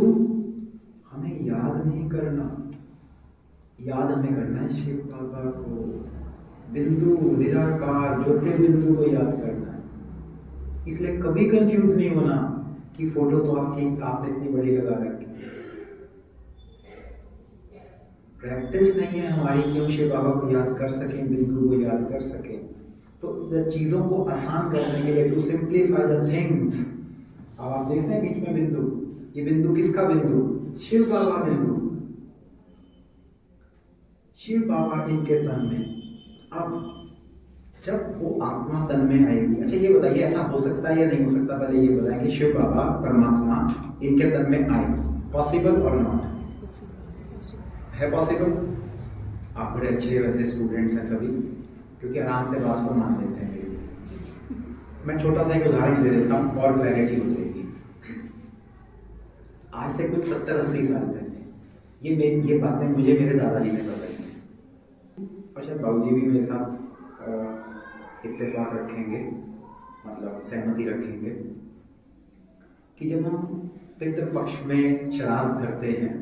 हमें याद नहीं करना। याद हमें करना है शिव बाबा को, बिंदु निराकार ज्योतिर्बिंदु को याद करना है। इसलिए कभी कंफ्यूज नहीं होना कि फोटो तो आपने इतनी बड़ी लगा रखी। प्रैक्टिस नहीं है हमारी कि हम शिव बाबा को याद कर सकें, बिंदु को याद कर सकें। तो चीजों को आसान करने के लिए, टू सिंप्लीफाई द थिंग्स। अब आप देख रहे हैं बीच में बिंदु, ये बिंदु किसका बिंदु? शिव बाबा बिंदु। शिव बाबा इनके तन में। अब जब वो आत्मा तन में आएगी, अच्छा ये बताइए ऐसा हो सकता है या नहीं हो सकता? पहले ये बताएं कि शिव बाबा परमात्मा इनके तन में आए, पॉसिबल और नॉट? है पॉसिबल? आप बड़े अच्छे वैसे स्टूडेंट्स हैं सभी, क्योंकि आराम से बात को मान लेते हैं। मैं छोटा सा एक उदाहरण दे देता हूँ और क्लैरिटी हो जाएगी। आज से कुछ 70-80 साल पहले ये बातें मुझे मेरे दादाजी ने बताई, और शायद बाबूजी भी मेरे साथ इत्तेफाक रखेंगे, मतलब सहमति रखेंगे, कि जब हम पितृपक्ष में श्राद्ध करते हैं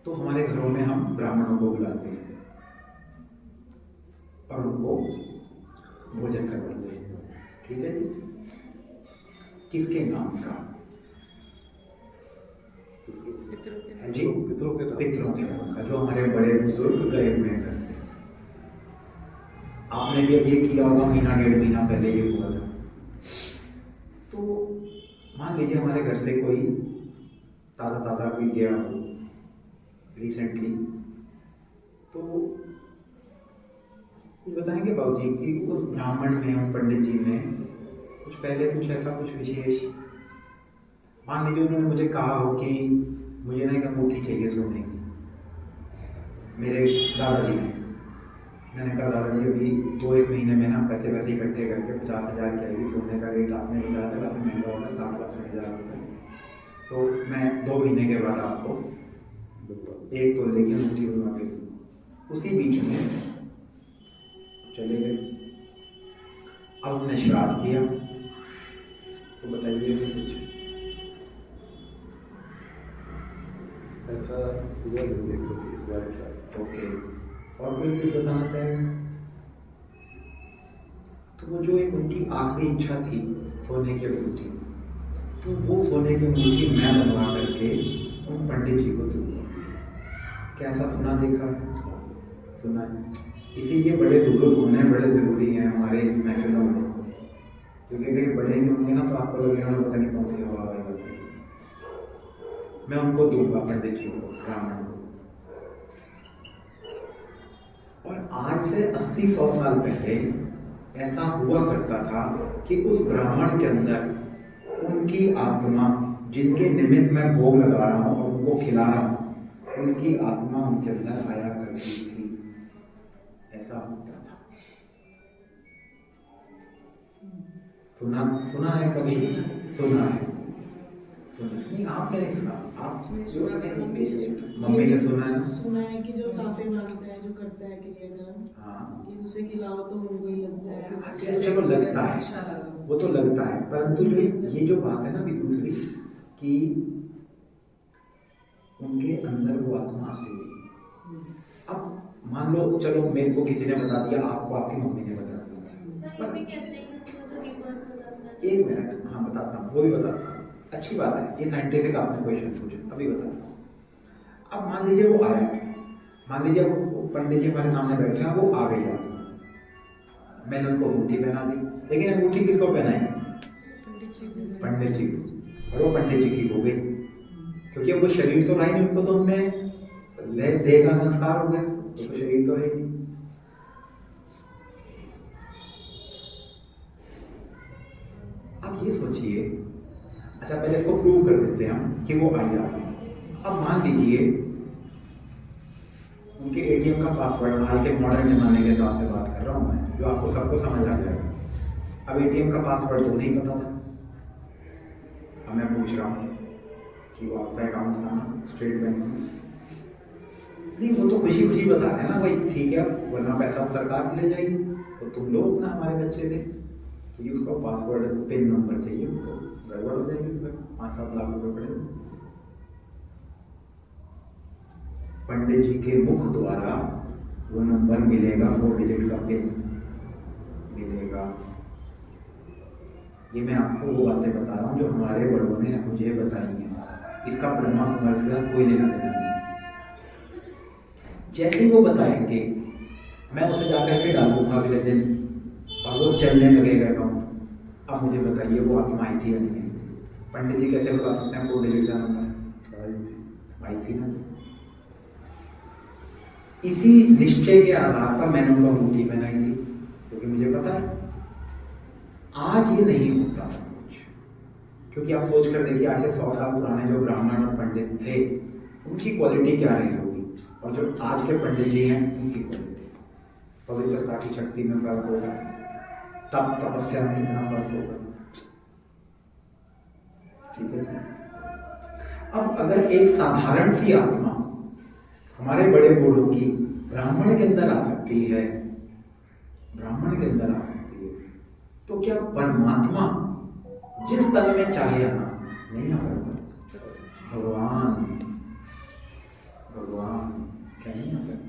तो हमारे घरों में हम ब्राह्मणों को बुलाते हैं और उनको भोजन करवाते हैं। ठीक है जी। किसके नाम का? जी, पितरों के नाम का, जो हमारे बड़े बुजुर्ग गए हुए हैं घर से। आपने भी अब ये किया होगा, महीना 1.5 महीना पहले ये हुआ था। तो मान लीजिए हमारे घर से कोई दादा कोई गया हो रिसेंटली, तो कुछ बताएंगे बाबू जी कि उस ब्राह्मण में और पंडित जी में कुछ पहले कुछ ऐसा कुछ विशेष? मान लीजिए उन्होंने मुझे कहा हो कि मुझे ना एक अंगूठी चाहिए सोने की, मेरे दादाजी ने। मैंने कहा दादाजी अभी 2-1 महीने में ना पैसे वैसे इकट्ठे करके 50,000 की आएगी। सोने का रेट आपने बताया था काफ़ी महंगा होगा, 60,000 रुपये। तो मैं 2 महीने के बाद आपको 1 तोले की अंगूठी बनवा के दूँ। उसी बीच में चले गए। अब हमने श्राद्ध किया, तो बताइए कुछ ऐसा हुआ नहीं है कभी हमारे साथ। ओके, और कोई कुछ बताना चाहेगा? तो वो जो एक उनकी आखिरी इच्छा थी सोने की अंगूठी, तो वो सोने की अंगूठी मैं बनवा करके उन पंडित जी को दूंगा। कैसा सुना देखा है? सुना है। इसीलिए बड़े बुजुर्ग होने बड़े ज़रूरी हैं हमारे इस महफिलों में, क्योंकि अगर बड़े नहीं होंगे ना तो आपको लगेगा पता नहीं कौन सी हवा आई होती है। मैं उनको दूंगा पंडित जी को, ब्राह्मण को। और आज से 80-100 साल पहले ऐसा हुआ करता था कि उस ब्राह्मण के अंदर उनकी आत्मा, जिनके निमित्त मैं भोग लगा रहा हूँ और उनको खिला रहा हूँ, उनकी आत्मा उनके अंदर आया करती थी। ऐसा होता था। सुना है कभी? सुना है। नहीं, आपने नहीं सुना। आप मम्मी से सुना है ना? सुना है कि जो साफे मांगता है, जो करता है क्रियाक्रम, हाँ, कि उसे खिलाओ तो उनको ही लगता है। तो चलो लगता है, वो तो लगता है, परंतु जो ये जो बात है ना भी दूसरी, कि उनके अंदर वो आत्मा आती है। अब मान लो, चलो मेरे को किसी ने बता दिया, आपको आपकी मम्मी ने बता दिया। एक मिनट, हाँ बताता हूँ, वो भी बताता हूँ। अच्छी बात है, ये साइंटिफिक आपने क्वेश्चन पूछा, अभी बताता हूँ। अब मान लीजिए वो आया, मान लीजिए वो पंडित जी हमारे सामने बैठे हैं, वो आ गई आत्मा। मैंने उनको अंगूठी पहना दी, लेकिन अंगूठी किसको पहनाई? पंडित जी को। और वो पंडित जी की हो गई, क्योंकि वो शरीर तो रहा नहीं, उनको तो हमने देह का संस्कार हो गया, तो शरीर तो है ही। अब ये सोचिए, अच्छा पहले इसको प्रूव कर देते हैं हम कि वो आई आत्मा। अब मान लीजिए उनके एटीएम का पासवर्ड, आज के मॉडर्न जमाने के हिसाब से बात कर रहा हूँ मैं, जो आपको सबको समझ आ जाएगा। अब एटीएम का पासवर्ड तो नहीं पता था, अब मैं पूछ रहा हूँ कि वो आपका अकाउंट था ना स्टेट बैंक में, नहीं वो तो खुशी खुशी बता रहे हैं ना भाई, ठीक है, वरना पैसा सरकार ले जाएगी, तो तुम लो अपना, हमारे बच्चे थे कि उसका पासवर्ड पिन नंबर चाहिए, उनको गड़बड़ हो जाएगी, 5-7 लाख रुपए पड़ेगा। पंडित जी के मुख द्वारा वो नंबर मिलेगा, 4 डिजिट का पिन मिलेगा। ये मैं आपको वो बातें बता रहा हूँ जो हमारे बड़ों ने मुझे बताई हैं, इसका प्रमाण हमारे साथ कोई लेना देना नहीं। जैसे वो बताएंगे मैं उसे जाकर के डालूंगा अगले दिन और वो चलने लगेगा अकाउंट। अब मुझे बताइए वो आत्मा आई थी या नहीं? पंडित जी कैसे बता सकते हैं 4 डिजिट का नंबर? आई थी ना। इसी निश्चय के आधार पर मैंने उनको अंगूठी पहनाई थी, क्योंकि मुझे पता है आज ये नहीं होता सब कुछ। क्योंकि आप सोच कर देखिए, आज से 100 साल पुराने जो ब्राह्मण और पंडित थे उनकी क्वालिटी क्या रही होगी, और जो आज के पंडित जी हैं उनकी क्वालिटी, पवित्रता की शक्ति में फर्क होगा, तप तपस्या में कितना फर्क होगा। ठीक है जी। अब अगर एक साधारण सी आत्मा हमारे बड़े बूढ़ों की ब्राह्मण के अंदर आ सकती है, ब्राह्मण के अंदर आ सकती है, तो क्या परमात्मा जिस तन में चाहे आना नहीं आ सकता। भगवान भगवान क्या नहीं आ सकता?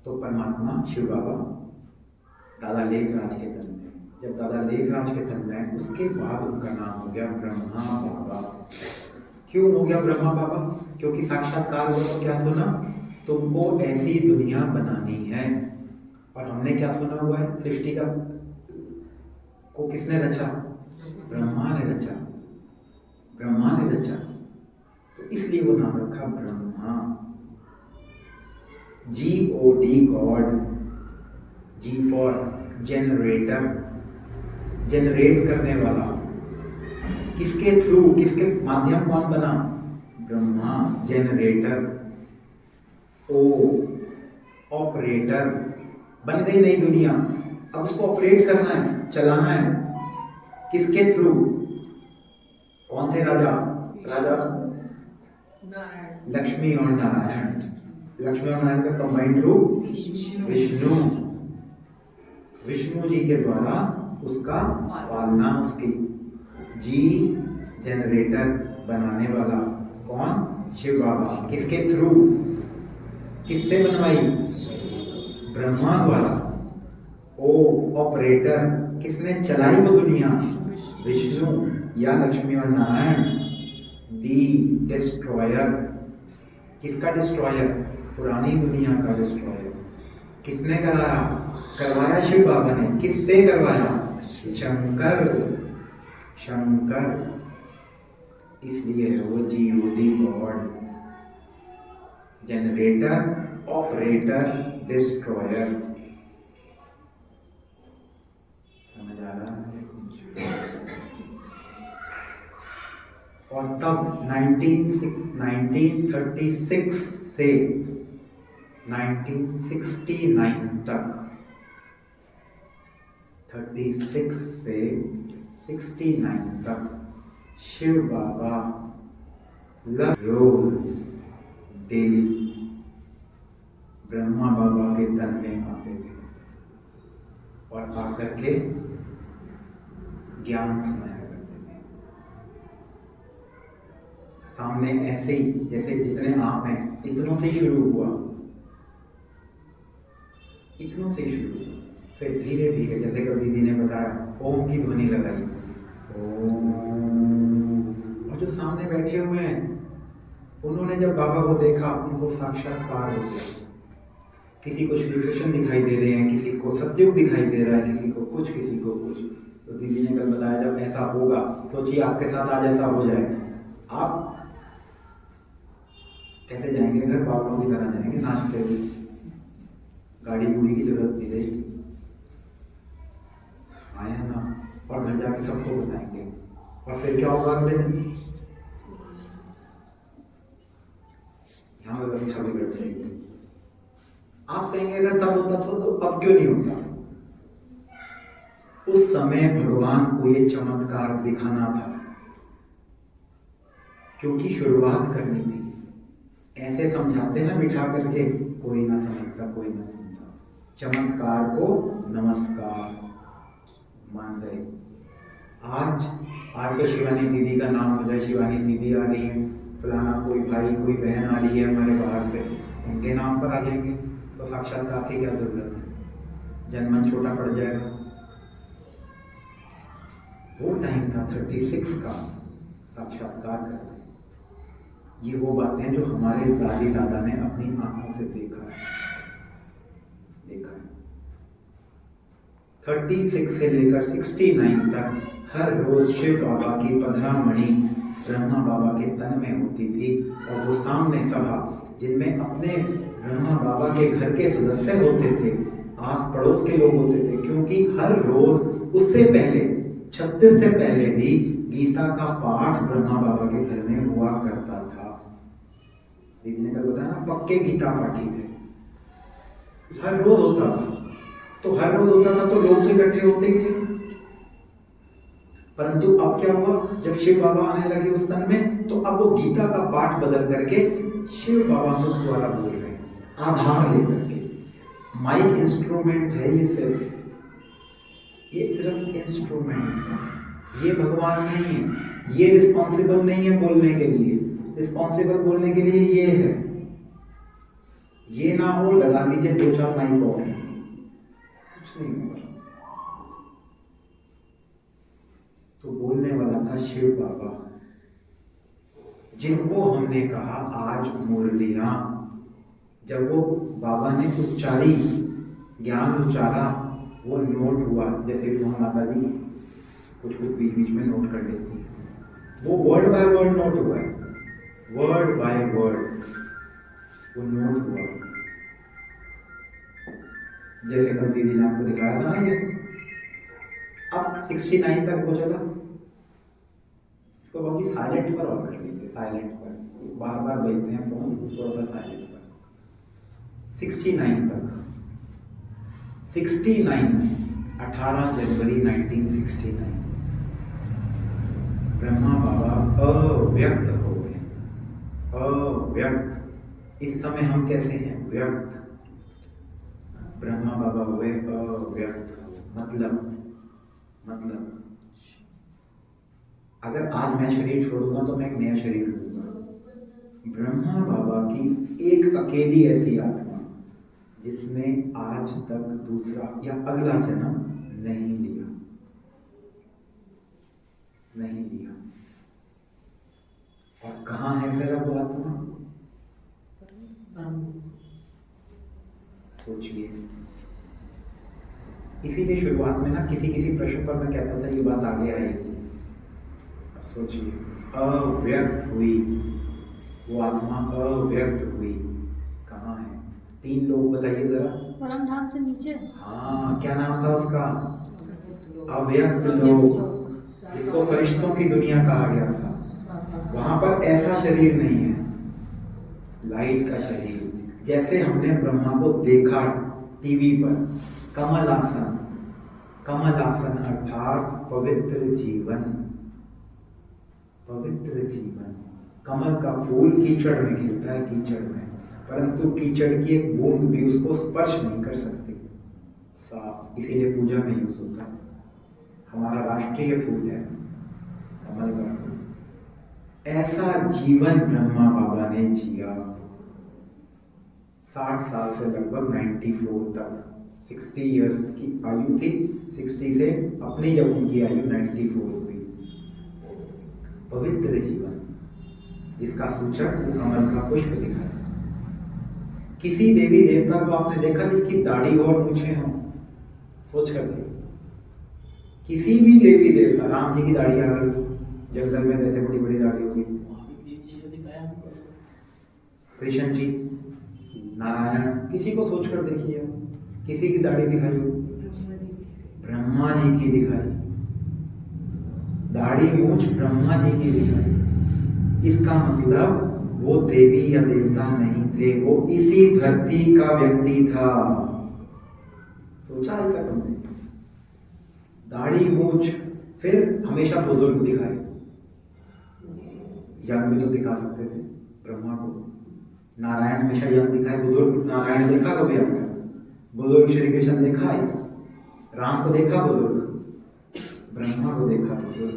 तो परमात्मा शिव बाबा दादा लेखराज के तन में, जब दादा लेखराज के तन में, उसके बाद उनका नाम हो गया ब्रह्मा बाबा। क्यों हो गया ब्रह्मा बाबा? क्योंकि साक्षात्कार हुआ तो क्या सुना? तुमको ऐसी दुनिया बनानी है। और हमने क्या सुना हुआ है? सृष्टि का को किसने रचा? ब्रह्मा ने रचा, ब्रह्मा ने रचा, तो इसलिए वो नाम रखा Brahma. GOD God, G for generator, generate करने वाला। किसके थ्रू, किसके माध्यम कौन बना? ब्रह्मा, जनरेटर। O ऑपरेटर, बन गई नई दुनिया, अब उसको ऑपरेट करना है, चलाना है। किसके थ्रू? कौन थे राजा? राजा लक्ष्मी और नारायण। लक्ष्मी और नारायण का कंबाइंड रूप विष्णु। विष्णु जी के द्वारा उसका पालना, उसकी। जी जनरेटर, बनाने वाला कौन? शिव बाबा। किसके थ्रू? किससे बनवाई? ब्रह्मा द्वारा। ओ ऑपरेटर, किसने चलाई वो दुनिया? विष्णु या लक्ष्मी और नारायण। डी डिस्ट्रॉयर, किसका डिस्ट्रॉयर? पुरानी दुनिया का डिस्ट्रॉयर। किसने कराया? करवाया शिव बाबा ने। किससे करवाया? शंकर, शंकर। इसलिए है वो GOD God, generator, operator, destroyer. समझ आ रहा है? और तब 1936 से 1969 तक, 36 से 69 तक शिव बाबा रोज डेली ब्रह्मा बाबा के तन में आते थे और आकर के ज्ञान सुनाया करते थे। सामने ऐसे ही जैसे जितने आप हैं, इतनों से ही शुरू हुआ, इतनों से ही शुरू हुआ। फिर धीरे धीरे, जैसे कि दीदी ने बताया, ओम की ध्वनि लगाई, ओम। और जो सामने बैठे हुए हैं, उन्होंने जब बाबा को देखा, उनको साक्षात्कार हो गया। किसी को श्री कृष्ण दिखाई दे रहे हैं, किसी को सतयुग दिखाई दे रहा है, किसी को कुछ, किसी को कुछ। तो दीदी ने कल बताया, जब ऐसा होगा, सोचिए आपके साथ आज ऐसा हो जाए, आप कैसे जाएंगे? घर बाबलों की तरह जाएंगे, नाचते हुए। गाड़ी गुड़ी की जरूरत नहीं रहेगी, आए ना, और घर जाके सबको बताएंगे। और फिर क्या होगा अगले दिन? यहाँ व्यवस्था बिगड़ जाएगी। आप कहेंगे अगर तब होता तो अब क्यों नहीं होता? उस समय भगवान को ये चमत्कार दिखाना था, क्योंकि शुरुआत करनी थी। ऐसे समझाते ना बिठा करके, कोई ना समझता, कोई ना सुनता। चमत्कार को नमस्कार मान गए। आज तो शिवानी दीदी का नाम हो जाए, शिवानी दीदी आ रही है, फलाना कोई भाई कोई बहन आ रही है हमारे बाहर से, उनके नाम पर आ जाएंगे, तो साक्षात्कार की क्या जरूरत है? जनमन छोटा पड़ जाएगा। वो टाइम था 36 का, साक्षात्कार करना। ये वो बातें जो हमारे दादी दादा ने अपनी आंखों से देखा है। 36 से लेकर 69 तक हर रोज शिव बाबा की 15 मणि ब्रह्मा बाबा के तन में होती थी। और जो सामने सभा, जिनमें अपने ब्रह्मा बाबा के घर के सदस्य होते थे, आस पड़ोस के लोग होते थे, क्योंकि हर रोज उससे पहले 36 से पहले भी गीता का पाठ ब्रह्मा बाबा के घर में हुआ करता था। दीदी ने कल बताया ना, पक्के गीता पाठी थे, हर रोज होता था। तो हर रोज होता था तो लोग तो इकट्ठे होते थे। परंतु अब क्या हुआ, जब शिव बाबा आने लगे उस तन में, तो अब वो गीता का पाठ बदल करके शिव बाबा मुख द्वारा बोल रहे हैं, आधार लेकर के। माइक इंस्ट्रूमेंट है ये सिर्फ, ये सिर्फ इंस्ट्रूमेंट है, ये भगवान नहीं है। ये रिस्पॉन्सिबल नहीं है बोलने के लिए, रिस्पॉन्सिबल बोलने के लिए ये है। ये ना हो, लगा दीजिए 2-4 माइक और, कुछ नहीं होगा। तो बोलने वाला था शिव बाबा, जिनको हमने कहा आज मुरलियां, जब वो बाबा ने उच्चारी, ज्ञान उच्चारा, वो नोट हुआ। जैसे वहाँ माता जी कुछ कुछ बीच बीच में नोट कर लेती है, वो वर्ड बाय वर्ड नोट हुआ है, वर्ड बाय वर्ड वो नोट हुआ। जैसे कल दीदी ने आपको दिखाया था ना, ये अब 69 तक पहुंचा था। इसको बाकी साइलेंट पर ऑन कर लीजिए, साइलेंट पर, बार बार बजते हैं फोन, थोड़ा सा साइलेंट पर। 69 तक, 69 18 जनवरी 1969 ब्रह्मा बाबा अव्यक्त हो गए। अव्यक्त, इस समय हम कैसे हैं? व्यक्त। ब्रह्मा बाबा हुए अव्यक्त। मतलब अगर आज मैं शरीर छोड़ूंगा तो मैं एक नया शरीर लूंगा। ब्रह्मा बाबा की एक अकेली ऐसी आत्मा जिसने आज तक दूसरा या अगला जन्म नहीं लिया, नहीं लिया। और कहाँ है फिर अब वो आत्मा? सोचिए। इसीलिए शुरुआत में ना किसी किसी प्रश्न पर मैं कहता था ये बात आगे आएगी। अब सोचिए, अव्यक्त हुई वो आत्मा, अव्यक्त हुई, कहाँ है? 3 लोग बताइए जरा। परम धाम से नीचे। हाँ, क्या नाम था उसका? अव्यक्त लोक, जिसको फरिश्तों की दुनिया कहा गया था। वहां पर ऐसा शरीर नहीं है, लाइट का शरीर। जैसे हमने ब्रह्मा को देखा टीवी पर, कमल आसन, कमल आसन अर्थात पवित्र जीवन, पवित्र जीवन। कमल का फूल कीचड़ में खिलता है, कीचड़ में, परंतु कीचड़ की एक बूंद भी उसको स्पर्श नहीं कर सकती, साफ। इसीलिए पूजा में यूज होता है। हमारा राष्ट्रीय फूल है कमल का फूल। ऐसा जीवन ब्रह्मा बाबा ने जिया 60 साल से लगभग 94 तक। 60 इयर्स की आयु थी, 60 से अपनी जब उनकी आयु 94 हुई। पवित्र जीवन जिसका सूचक वो कमल का पुष्प दिखाया। किसी देवी देवता को आपने देखा जिसकी दाढ़ी और मूछें हों? सोच कर देखिए। किसी भी देवी देवता, राम जी की दाढ़ी आ गई, जंगल में गए थे, बड़ी बड़ी दाढ़ी हो गई। कृष्ण जी, नारायण, किसी को सोच कर देखिए, किसी की दाढ़ी दिखाई हो? ब्रह्मा जी की दिखाई, दाढ़ी मूछ ब्रह्मा जी की दिखाई। इसका मतलब वो देवी या देवता नहीं थे, वो इसी धरती का व्यक्ति था। सोचा है तक हमने? दाढ़ी मूछ, फिर हमेशा बुजुर्ग दिखाए। यंग भी तो दिखा सकते थे ब्रह्मा को। नारायण हमेशा यंग दिखाए, बुजुर्ग नारायण देखा कभी आपने? बुजुर्ग श्री कृष्ण देखा है? राम को देखा बुजुर्ग? ब्रह्मा को देखा बुजुर्ग।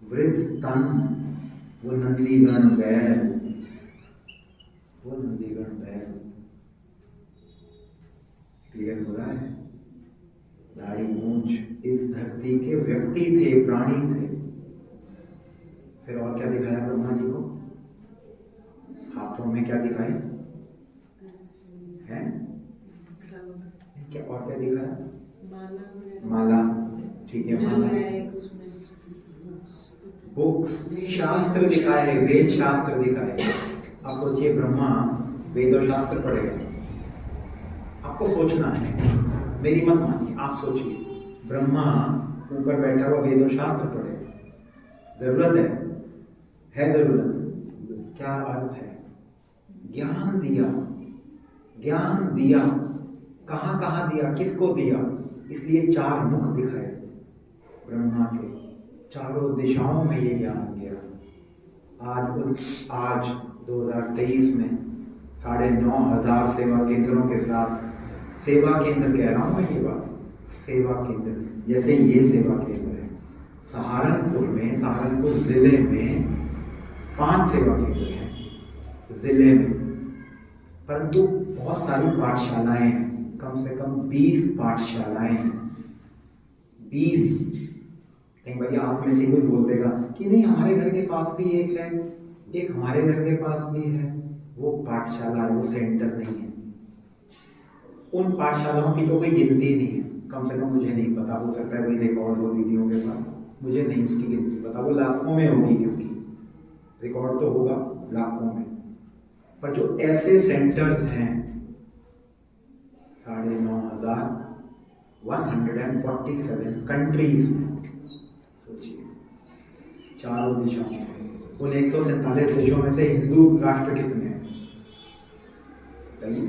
वृद्ध तन, वो नंदीगण बैल, वो नंदीगण बैल। क्लियर हो रहा है? दाढ़ी मूंछ इस धरती के व्यक्ति थे, प्राणी थे। फिर और क्या दिखाया ब्रह्मा जी को? हाथों में क्या दिखाई है? क्या और क्या दिखाया? माला, ठीक है, माला। बुक्स, शास्त्र दिखाए, वेद शास्त्र दिखाए। आप सोचिए, ब्रह्मा वेद और शास्त्र पढ़ेगा। आपको सोचना है, मेरी मत मानिए, आप सोचिए। ब्रह्मा ऊपर बैठा हुआ वेद और शास्त्र पढ़ेगा, जरूरत है जरूरत? क्या अर्थ है? ज्ञान दिया, ज्ञान दिया, कहाँ कहाँ दिया, किसको दिया? इसलिए 4 मुख दिखाए ब्रह्मा के, चारों दिशाओं में ये ज्ञान गया। आज 2023 में 9,500 सेवा केंद्रों के साथ, सेवा केंद्र कह रहा हूँ मैं, ये बात सेवा केंद्र, जैसे ये सेवा केंद्र है सहारनपुर जिले में 5 सेवा केंद्र हैं जिले में, परंतु बहुत सारी पाठशालाएं हैं, कम से कम 20 पाठशालाएं हैं। 20। कई बार आप में से कोई बोल देगा कि नहीं हमारे घर के पास भी एक है, एक हमारे घर के पास भी है। वो पाठशाला है, वो सेंटर नहीं है। उन पाठशालाओं की तो कोई गिनती नहीं है, कम से कम मुझे नहीं पता, हो सकता है कोई रिकॉर्ड हो दीदियों के पास, मुझे नहीं उसकी गिनती पता, वो लाखों में होगी, क्योंकि रिकॉर्ड तो होगा लाखों में। पर जो ऐसे सेंटर्स हैं 9,947 कंट्रीज में, सोचिए, चारों दिशाओं में। उन 147 देशों में से हिंदू राष्ट्र कितने हैं बताइए?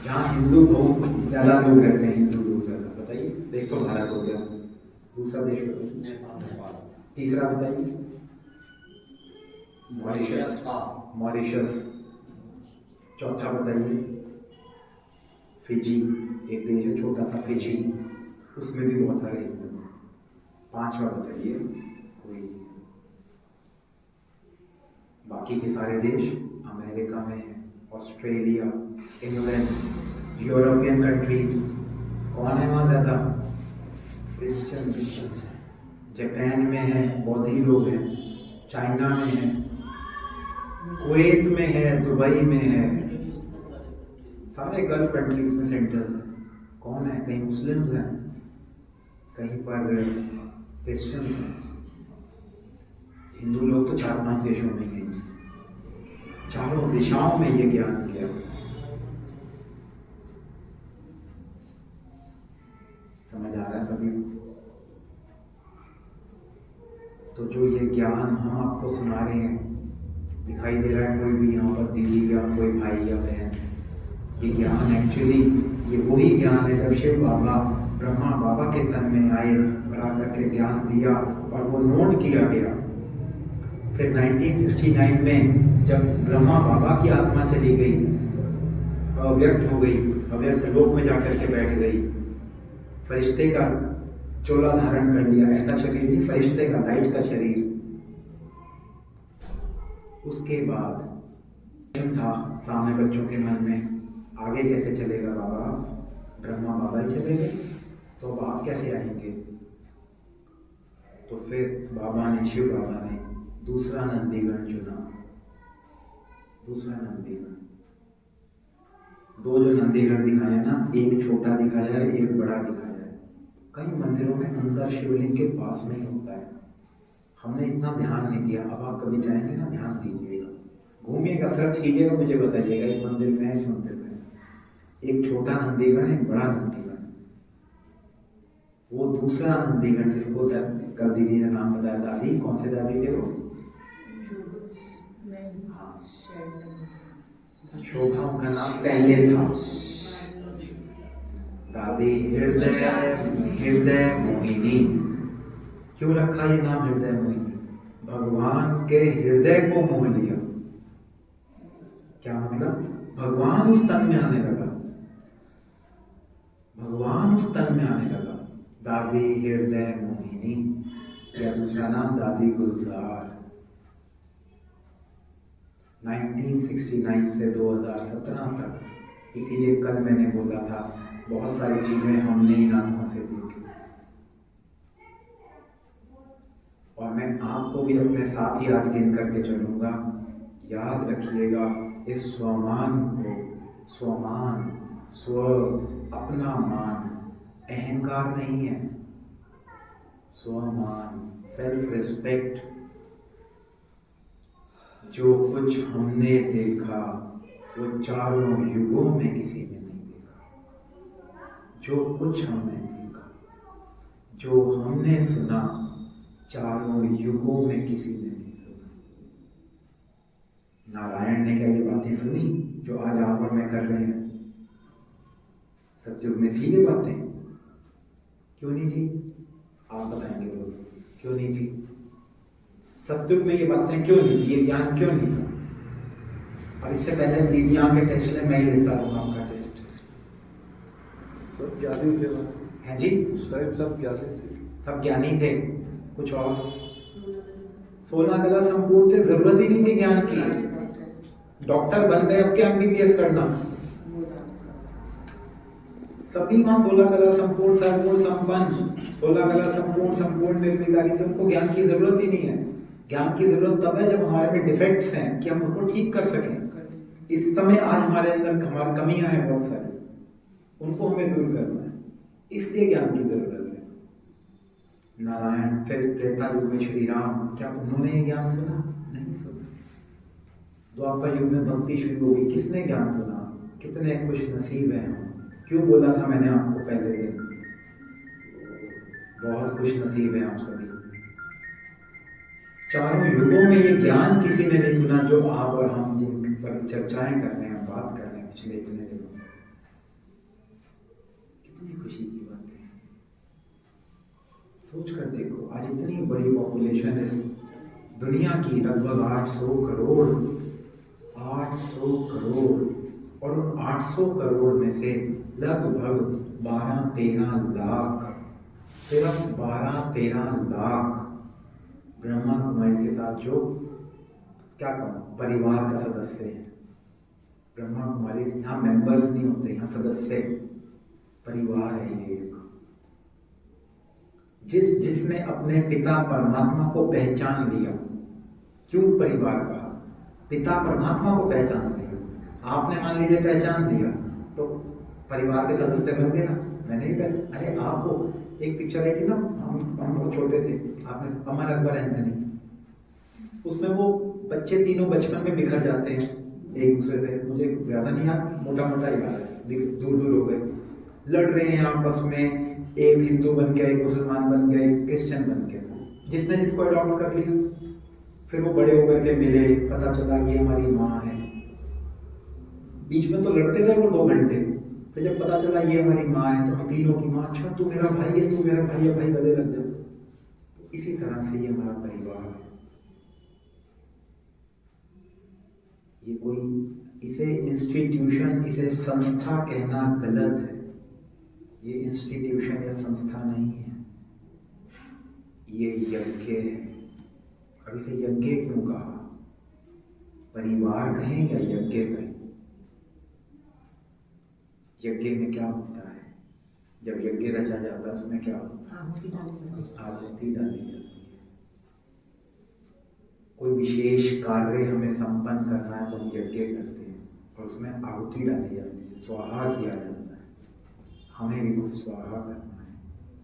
जहाँ हिंदू बहुत ज्यादा लोग रहते हैं, हिंदू लोग ज्यादा, बताइए। एक तो भारत हो गया, दूसरा देश बताइए, नेपाल। तीसरा बताइए, मॉरिशस। चौथा बताइए, फिजी, एक देश है छोटा सा फिजी, उसमें भी बहुत सारे हिंदू हैं। 5वां बताइए कोई, बाकी के सारे देश अमेरिका में है, ऑस्ट्रेलिया, इंग्लैंड, यूरोपियन कंट्रीज। कौन है वहाँ ज़्यादा? क्रिश्चियन। जापान में है, बौद्धी लोग हैं। चाइना में है, कुवैत में है, दुबई में है, सारे गल्फ कंट्रीज में सेंटर्स हैं। कौन है? कहीं मुस्लिम्स हैं, कहीं पर क्रिश्चियंस हैं। हिंदू लोग तो 4-5 देशों में ही हैं, चारों दिशाओं में ये ज्ञान किया। समझ आ रहा है सभी को? तो जो ये ज्ञान हम आपको सुना रहे हैं, दिखाई दे रहा है कोई भी यहाँ पर दीदी या कोई भाई या बहन, ये ज्ञान एक्चुअली ये वही ज्ञान है जब शिव बाबा ब्रह्मा बाबा के तन में आए और आकर के ज्ञान दिया और वो नोट किया गया। फिर 1969 में जब ब्रह्मा बाबा की आत्मा चली गई, अव्यक्त हो गई, अव्यक्त लोक में जाकर के बैठ गई, फरिश्ते का चोला धारण कर लिया, ऐसा शरीर नहीं, फरिश्ते का, लाइट का शरीर। उसके बाद था सामने बच्चों के मन में, आगे कैसे चलेगा बाबा? ब्रह्मा बाबा ही चले गए, तो अब आप कैसे आएंगे? तो फिर बाबा ने, शिव बाबा ने दूसरा नंदीगण चुना। दूसरा नंदीगण, 2 जो नंदीगण दिखाया ना, एक छोटा दिखाया है, एक बड़ा दिखाया है। कई मंदिरों में अंदर शिवलिंग के पास में ही होता है, हमने इतना ध्यान नहीं दिया। अब आप कभी जाएंगे ना, ध्यान दीजिएगा, घूमिएगा, सर्च कीजिएगा, मुझे बताइएगा इस मंदिर में है, इस मंदिर में। एक छोटा नंदीगण, एक बड़ा नंदीगण। वो दूसरा नंदीगण जिसको कल दीदी ने नाम बताया, दादी, कौन से दादी थे वो? शोभा उनका नाम पहले था। दादी हृदय मोहिनी। क्यों रखा ये नाम हृदय मोहिनी? भगवान के हृदय को मोह लिया। क्या मतलब? भगवान उस तन में आने लगा, भगवान उस तन में आने लगा। दादी हृदय मोहिनी, या दूसरा नाम दादी गुलजार। 1969 से 2017 तक, इसीलिए कल मैंने बोला था बहुत सारी चीजें हमने इन आंखों से देखी, और मैं आपको भी अपने साथ ही आज गिन करके चलूंगा। याद रखिएगा इस स्वमान को, स्वमान, स्व, अपना मान, अहंकार नहीं है, स्वमान, सेल्फ रिस्पेक्ट। जो कुछ हमने देखा वो चारों युगों में किसी ने नहीं देखा। जो कुछ हमने देखा, जो हमने सुना, चारों युगों में किसी ने नहीं सुना। नारायण ने क्या ये बातें सुनी जो आज आप और मैं कर रहे हैं? सतयुग में थी ये बातें? क्यों नहीं थी? आप बताएंगे तो क्यों नहीं थी? सतयुग में ये बातें क्यों नहीं थी? ये ज्ञान क्यों नहीं था? और इससे पहले दीदी यहाँ के टेस्ट में मैं ही लेता हूँ आपका टेस्ट। सर ज्ञानी थे वहाँ, हैं जी, उस टाइम सब ज्ञानी थे। सब ज्ञानी थे। कुछ और 16 कला संपूर्ण थे, जरूरत ही नहीं थी ज्ञान की। डॉक्टर बन गए, अब क्या MBBS करना? सभी वहां 16 कला संपूर्ण, सर्वगुण संपन्न, 16 कला संपूर्ण, संपूर्ण निर्विकारी थे। उनको ज्ञान की जरूरत ही नहीं है। ज्ञान की जरूरत तब है जब हमारे में डिफेक्ट्स हैं कि हम उनको ठीक कर सकें। इस समय आज हमारे अंदर हमारी कमियां हैं बहुत सारी, उनको हमें दूर करना है, इसलिए ज्ञान की जरूरत है। नारायण, फिर त्रेता युग में श्री राम, क्या उन्होंने ये ज्ञान सुना? नहीं सुना। द्वापर युग में भक्ति शुरू हुई, किसने ज्ञान सुना? कितने खुश नसीब हैं हम। क्यों बोला था मैंने आपको पहले दिन, बहुत खुश नसीब है आप सभी। चारों युगों में ये ज्ञान किसी ने नहीं सुना जो आप और हम जिन पर चर्चाएं कर रहे हैं, बात कर रहे हैं पिछले इतने दिनों से। कितनी खुशी की बात है। सोच कर देखो, आज इतनी बड़ी पॉपुलेशन इस दुनिया की, लगभग 800 करोड़, 800 करोड़, और उन 800 करोड़ में से लगभग 12-13 लाख, सिर्फ 12-13 लाख ब्रह्मा कुमारी के साथ जो क्या कहूँ परिवार का सदस्य है। ब्रह्मा कुमारी यहाँ मेंबर्स नहीं होते, यहाँ सदस्य, परिवार है ये एक। जिसने अपने पिता परमात्मा को पहचान लिया। क्यों परिवार कहा? पिता परमात्मा को पहचान लिया। आपने मान लीजिए पहचान लिया तो परिवार के सदस्य बन गए ना। मैंने भी अरे आप हो, एक पिक्चर आई थी ना, हम लोग छोटे थे, आपने, अमर अकबर एंथनी, उसमें वो बच्चे तीनों बचपन में बिखर जाते हैं एक दूसरे से, मुझे ज़्यादा नहीं याद, मोटा मोटा याद है, दूर दूर हो गए, लड़ रहे हैं आपस में, एक हिंदू बन गया, एक मुसलमान बन गया, एक क्रिश्चियन बन गया, जिसने जिसको अडॉप्ट कर लिया। फिर वो बड़े होकर के मिले, पता चला ये हमारी माँ है। बीच में तो लड़ते रहे वो 2 घंटे, फिर जब पता चला ये हमारी माँ है तो हम तीनों की माँ, अच्छा तू मेरा भाई है, तू मेरा भाई है, भाई गले लग जाओ। तो इसी तरह से ये हमारा परिवार है। ये कोई, इसे इंस्टीट्यूशन, इसे संस्था कहना गलत है। ये इंस्टीट्यूशन या संस्था नहीं है, ये यज्ञ है। अब इसे यज्ञ क्यों कहा? परिवार कहें या यज्ञ कहें? यज्ञ में क्या होता है? जब यज्ञ रचा जाता है उसमें क्या होता है? आहुति डाली जाती है। कोई विशेष कार्य हमें संपन्न करना है तो हम यज्ञ करते हैं और उसमें आहुति डाली जाती है, स्वाहा किया जाता है। हमें भी कुछ स्वाहा करना है,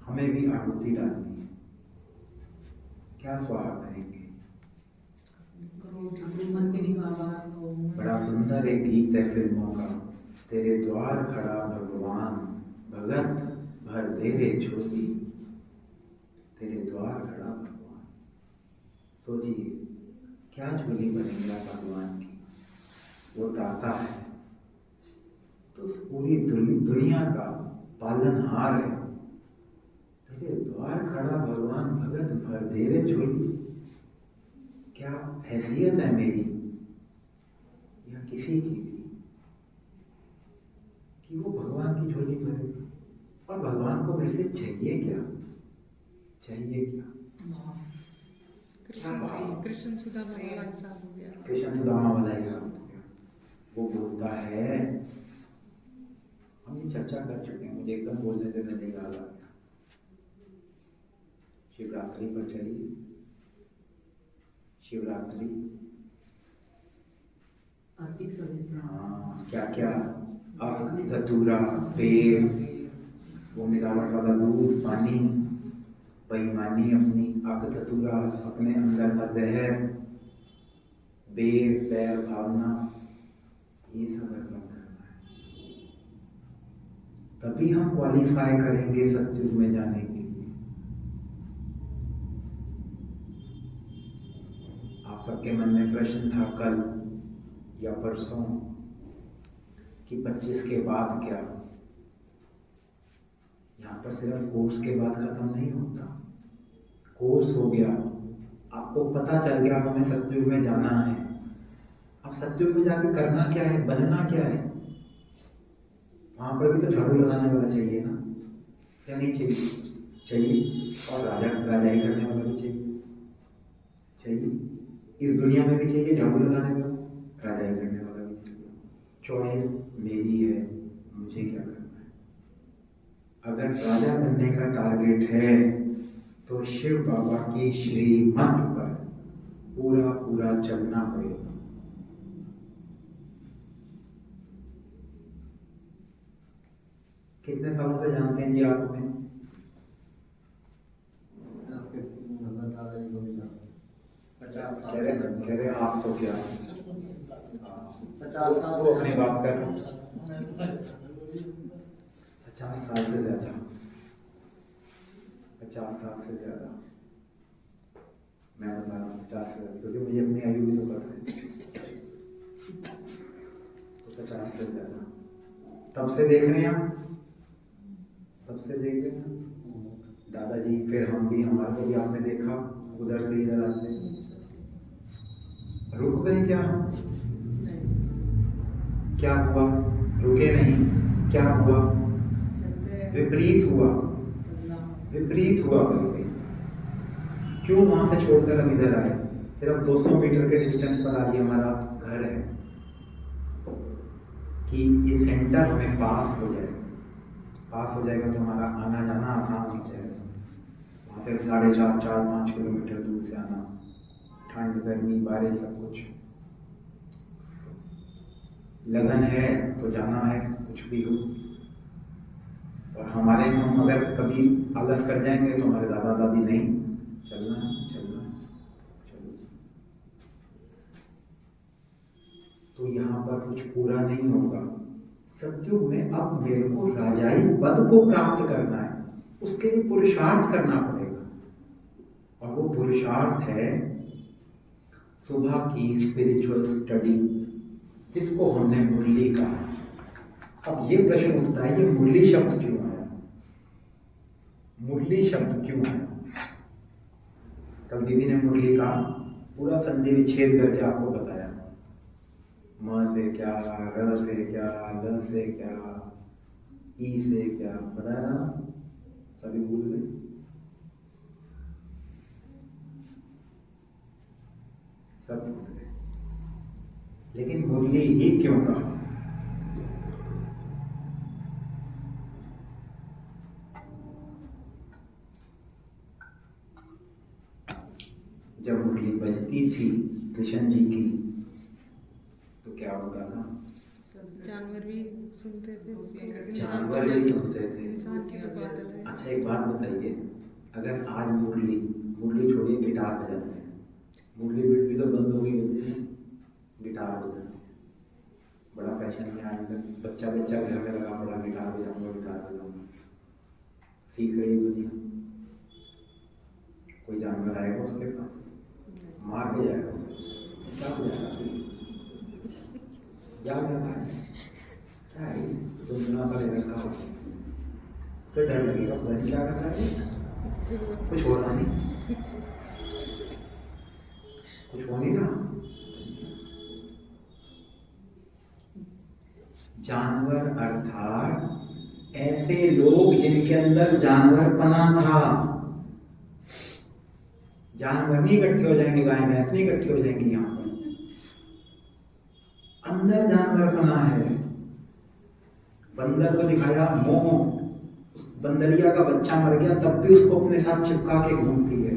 हमें भी आहुति डालनी है। क्या स्वाहा करेंगे? बड़ा सुंदर एक गीत है फिल्मों का, तेरे द्वार खड़ा भगवान, भगत भर दे रे झोली। तेरे द्वार खड़ा भगवान, सोचिए क्या झोली बनेगी भगवान की। वो दाता है तो पूरी दुनिया का पालनहार है। तेरे द्वार खड़ा भगवान, भगत भर दे रे झोली। क्या हैसियत है मेरी या किसी की भी कि वो भगवान की झोली भरे? और भगवान को मेरे से चाहिए क्या? चाहिए क्या? कृष्ण सुदामा वाला हिसाब हो गया। कृष्ण सुदामा वाला हिसाब हो गया। वो बोलता है, हम ये चर्चा कर चुके हैं, मुझे एकदम बोलने से पहले याद आ गया। शिवरात्रि पर चलिए, शिवरात्रि अर्पित कर देते हैं। हाँ, क्या क्या अख, धतूरा, बेर, वो मिलावट वाला दूध, पानी, बेईमानी अपनी, अख धतूरा, अपने अंदर का जहर, बेर, पैर, भावना, ये सब अर्पण करना है। तभी हम क्वालिफाई करेंगे सत्युग में जाने के लिए। आप सबके मन में प्रश्न था कल या परसों कि 25 के बाद क्या? यहाँ पर सिर्फ कोर्स के बाद खत्म नहीं होता। कोर्स हो गया, आपको पता चल गया हमें सत्युग में जाना है। अब सत्युग में जाके करना क्या है, बनना क्या है? वहां पर भी तो झाड़ू लगाने वाला चाहिए ना, या नहीं चाहिए? चाहिए। और राजाई करने वाला भी चाहिए। इस दुनिया में भी चाहिए झाड़ू लगाने वाला, राजाई करने वाला भी चाहिए। चॉइस मेरी है, मुझे क्या करना है। अगर राजा बनने का टारगेट है तो शिव बाबा की श्रीमत पर पूरा पूरा चलना पड़ेगा। कितने सालों से जानते हैं जी आप हमें? कह रहे आप तो क्या 50 साल वो अपनी बात कर रहे हैं। 50 साल से ज्यादा, 50 साल से ज्यादा मैं बता रहा हूँ। 50 से, क्योंकि मुझे अपनी आयु भी तो पता है। तो 50 से ज्यादा तब से देख रहे हैं आप, तब से देख रहे हैं दादाजी, फिर हम भी, हमारे को भी आपने देखा उधर से इधर आते। रुक गए क्या हम? क्या हुआ? रुके नहीं, क्या हुआ? विपरीत हुआ, विपरीत हुआ बल्कि। क्यों वहां से छोड़कर हम इधर आए? सिर्फ 200 मीटर के डिस्टेंस पर आज ये हमारा घर है कि ये सेंटर हमें पास हो जाए। पास हो जाएगा तो हमारा आना जाना आसान हो जाएगा। वहाँ से 4.5-5 किलोमीटर दूर से आना, ठंड गर्मी बारिश सब कुछ। लगन है तो जाना है, कुछ भी हो। और हमारे हम अगर कभी आलस कर जाएंगे तो हमारे दादा दादी नहीं, चलना है चलना है चलो। तो यहाँ पर कुछ पूरा नहीं होगा। सत्युग में अब मेरे को राजाई पद को प्राप्त करना है, उसके लिए पुरुषार्थ करना पड़ेगा। और वो पुरुषार्थ है सुबह की स्पिरिचुअल स्टडी, जिसको हमने मुरली कहा। अब ये प्रश्न उठता है, ये मुरली शब्द क्यों आया? मुरली शब्द क्यों आया? कल दीदी ने मुरली का पूरा संधि विच्छेद करके आपको बताया। म से क्या, र से क्या, ल से क्या, ई से क्या बताया ना, सभी भूल गए। सब भूल गए। लेकिन मुरली ही क्यों कहा? जब मुरली बजती थी कृष्ण जी की तो क्या होता था? जानवर भी सुनते थे उसको, जानवर भी सुनते थे। इंसान की तो बात है। अच्छा एक बात बताइए, अगर आज मुरली छोड़िए, गिटार बजाते हैं, मुरली भी तो बंद हो गई होती है, गिटार बजाते हैं। बड़ा फैशन में आजकल बच्चा घर में लगा पड़ा, गिटार बजाऊंगा। सीख रही दुनिया। कोई जानवर आएगा उसके पास, मार के जाएगा उसे, क्या बजाना याद रहता है क्या है? तो सुना सा ले रखा हो तो डर लगेगा, पता नहीं क्या कर रहा है, कुछ हो रहा नहीं, कुछ हो नहीं रहा। जानवर अर्थात ऐसे लोग जिनके अंदर जानवरपना था। जानवर नहीं इकट्ठे हो जाएंगे, गाय भैंस नहीं इकट्ठी हो जाएंगी यहाँ पर। अंदर जानवरपना है। बंदर को दिखाया मोह, उस बंदरिया का बच्चा मर गया तब भी उसको अपने साथ चिपका के घूमती है।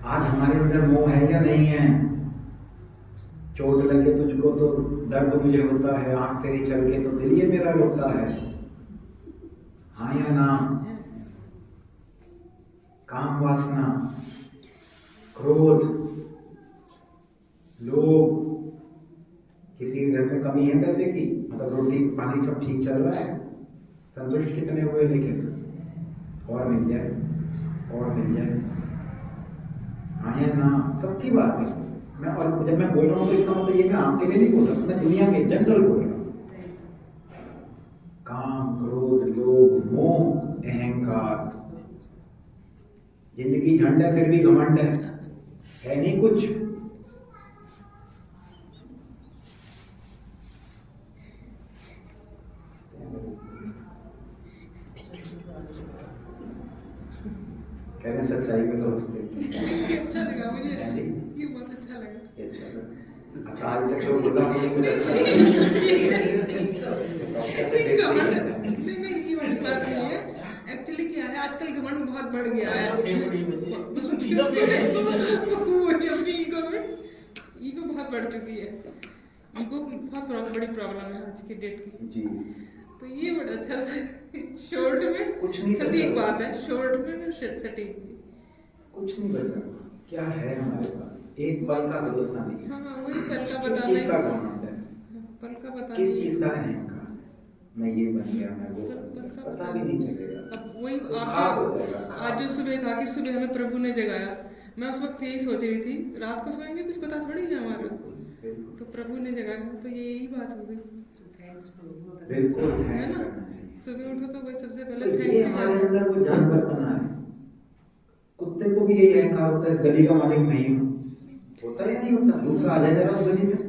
आज हमारे अंदर मोह है या नहीं है? चोट लगे तुझको तो दर्द मुझे होता है, आंख तेरी चल के तो दिल ये मेरा रोता है। हाँ या ना? काम वासना, क्रोध, लोभ। किसी के घर में कमी है पैसे की, मतलब रोटी पानी सब ठीक चल रहा है, संतुष्ट कितने हुए, लेकिन और मिल जाए, और मिल जाए। हाँ या ना? सबकी बात है। मैं और जब मैं बोल रहा हूँ तो इसका मतलब ये मैं आपके लिए नहीं बोल रहा, मैं दुनिया के जनरल बोल रहा हूँ। काम, क्रोध, लोभ, मोह, अहंकार। जिंदगी झंड है फिर भी घमंड है नहीं कुछ। सच्चाई पे तो हंसते अच्छा लगा मुझे, हैं जी। ये बहुत अच्छा लगा। ये अच्छा लगा। अच्छा आज तक लोग बोला मुझे कुछ अच्छा लगा। तो कैसे नहीं, देखते घमंड हैं? नहीं, ये वाली बात नहीं है। एक्चुअली क्या है, आजकल घमंड बहुत बढ़ गया है। वही अपनी ईगो बहुत बढ़ चुकी है। ईगो बहुत बड़ी प्रॉब्लम है आज की डेट की। जी तो ये बड़ा अच्छा शॉर्ट में कुछ नहीं सटीक बचा। बात है, शॉर्ट में सटीक। कुछ नहीं बचा। क्या है हमारे पास? एक पल का भरोसा नहीं। हाँ वही पल का किस चीज का बताना, घमंड है? पल का बताना। किस चीज का अहंकार? मैं ये बन गया, मैं वो बन गया, पता भी नहीं चलेगा। अब वही खाक हो जाएगा, आपके खाक। आज जो सुबह था कि सुबह हमें प्रभु ने जगाया, मैं उस वक्त यही सोच रही थी, रात को सोएंगे कुछ पता थोड़ी है हमारा, तो प्रभु ने जगाया, तो यही बात हो गई। बिल्कुल है थैंक्स ना? करना चाहिए। सुबह उठो तो वही सबसे तो पहले ये थैंक्स हमारे अंदर वो जानवर बना है। कुत्ते को भी यही अहंकार होता है, इस गली का मालिक मैं ही हूँ। होता है या नहीं होता? दूसरा आ जाएगा उस गली में,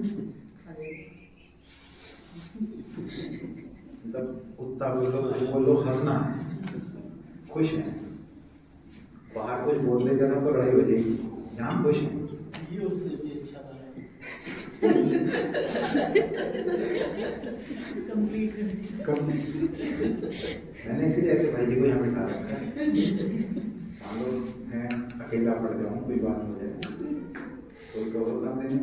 मतलब कुत्ता बोलो हंसना है, खुश है। बाहर कुछ बोल देगा ना तो लड़ाई हो जाएगी, यहाँ खुश है। ये उससे भी अच्छा था। मैंने इसीलिए ऐसे भाई जी को यहाँ बिठा रखा है। मान लो मैं अकेला पड़ जाऊँ, कोई बात हो जाए, कोई तो होता नहीं।